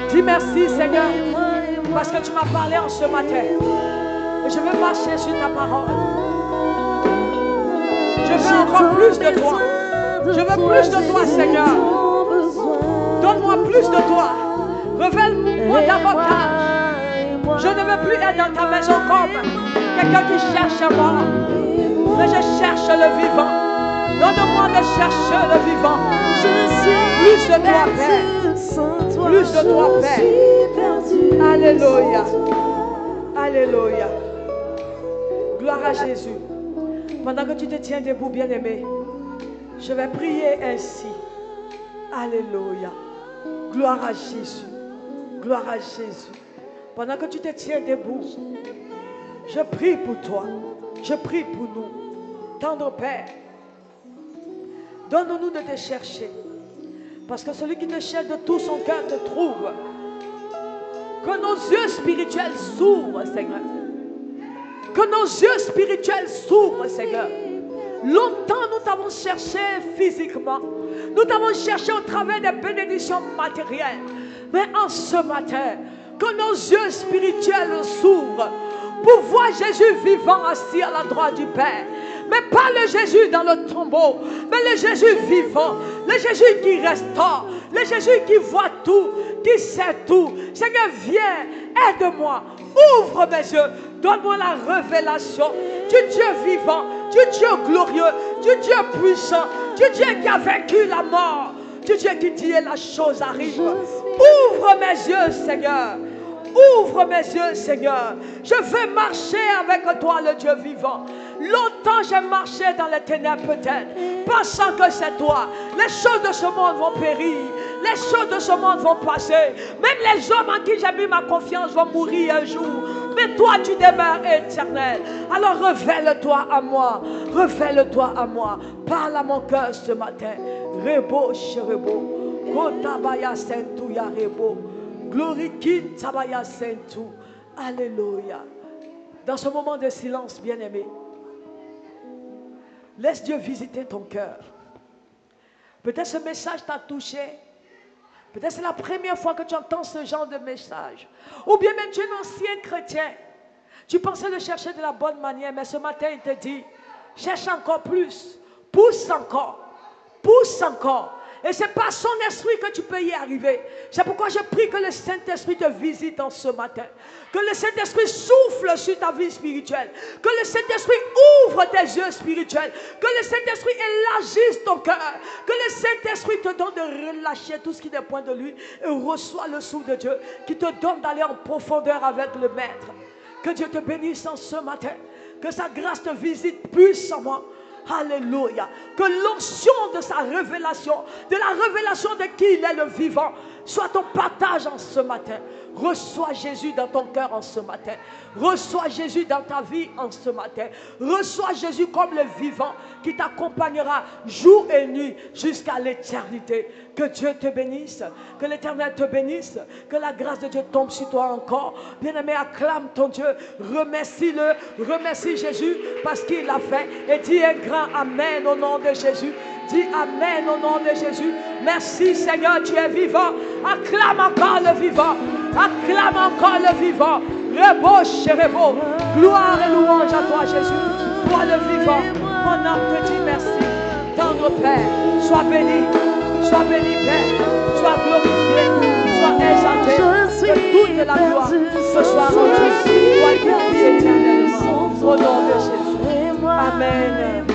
Dis merci, Seigneur, parce que tu m'as parlé en ce matin. Et je veux marcher sur ta parole. Je veux encore plus de toi. Je veux plus de toi, Seigneur. Donne-moi plus de toi. Révèle-moi davantage. Je ne veux plus être dans ta maison comme quelqu'un qui cherche à moi. Mais je cherche le vivant. Donne-moi de chercher le vivant. Plus de toi, Père. Plus de toi, Père. Alléluia. Alléluia. Gloire à Jésus. Pendant que tu te tiens debout, bien-aimé, je vais prier ainsi. Alléluia. Gloire à Jésus. Gloire à Jésus. Pendant que tu te tiens debout, je prie pour toi. Je prie pour nous. Tendre Père, donne-nous de te chercher. Parce que celui qui te cherche de tout son cœur te trouve. Que nos yeux spirituels s'ouvrent, Seigneur. Que nos yeux spirituels s'ouvrent, Seigneur. Longtemps, nous t'avons cherché physiquement. Nous t'avons cherché au travers des bénédictions matérielles. Mais en ce matin, que nos yeux spirituels s'ouvrent pour voir Jésus vivant assis à la droite du Père. Mais pas le Jésus dans le tombeau, mais le Jésus vivant, le Jésus qui restaure, le Jésus qui voit tout, qui sait tout. Seigneur, viens, aide-moi, ouvre mes yeux, donne-moi la révélation du Dieu vivant, du Dieu glorieux, du Dieu puissant, du Dieu qui a vaincu la mort, du Dieu qui dit et la chose arrive. Ouvre mes yeux, Seigneur. Ouvre mes yeux, Seigneur. Je veux marcher avec toi, le Dieu vivant. Longtemps j'ai marché dans les ténèbres peut-être, pensant que c'est toi. Les choses de ce monde vont périr. Les choses de ce monde vont passer. Même les hommes en qui j'ai mis ma confiance vont mourir un jour. Mais toi, tu demeures éternel. Alors révèle-toi à moi. Révèle-toi à moi. Parle à mon cœur ce matin. Rebo, cherebo. Kotabaya sentuya rebo. Glorikin tabaya sentu. Alléluia. Dans ce moment de silence, bien-aimé, laisse Dieu visiter ton cœur. Peut-être ce message t'a touché. Peut-être c'est la première fois que tu entends ce genre de message. Ou bien même tu es un ancien chrétien. Tu pensais le chercher de la bonne manière, mais ce matin il te dit, cherche encore plus, pousse encore, pousse encore. Et c'est par son esprit que tu peux y arriver. C'est pourquoi je prie que le Saint-Esprit te visite en ce matin. Que le Saint-Esprit souffle sur ta vie spirituelle. Que le Saint-Esprit ouvre tes yeux spirituels. Que le Saint-Esprit élargisse ton cœur. Que le Saint-Esprit te donne de relâcher tout ce qui dépend de lui. Et reçois le souffle de Dieu qui te donne d'aller en profondeur avec le Maître. Que Dieu te bénisse en ce matin. Que sa grâce te visite puissamment. Alléluia. Que l'onction de sa révélation, de la révélation de qui il est le vivant, soit ton partage en ce matin. Reçois Jésus dans ton cœur en ce matin. Reçois Jésus dans ta vie en ce matin. Reçois Jésus comme le vivant qui t'accompagnera jour et nuit jusqu'à l'éternité. Que Dieu te bénisse, que l'Éternel te bénisse, que la grâce de Dieu tombe sur toi encore. Bien-aimé, acclame ton Dieu, remercie-le, remercie Jésus parce qu'il l'a fait. Et dis un grand Amen au nom de Jésus. Dis Amen au nom de Jésus. Merci Seigneur, tu es vivant. Acclame encore le vivant. Acclame encore le vivant. Rebo. Gloire et louange à toi Jésus. Toi le vivant. Mon âme te dit merci. Tendre Père, sois béni. Sois béni Père. Sois glorifié. Sois exalté. Que toute la gloire ce soit rendue. Sois glorifié éternellement. Au nom de Jésus. Amen.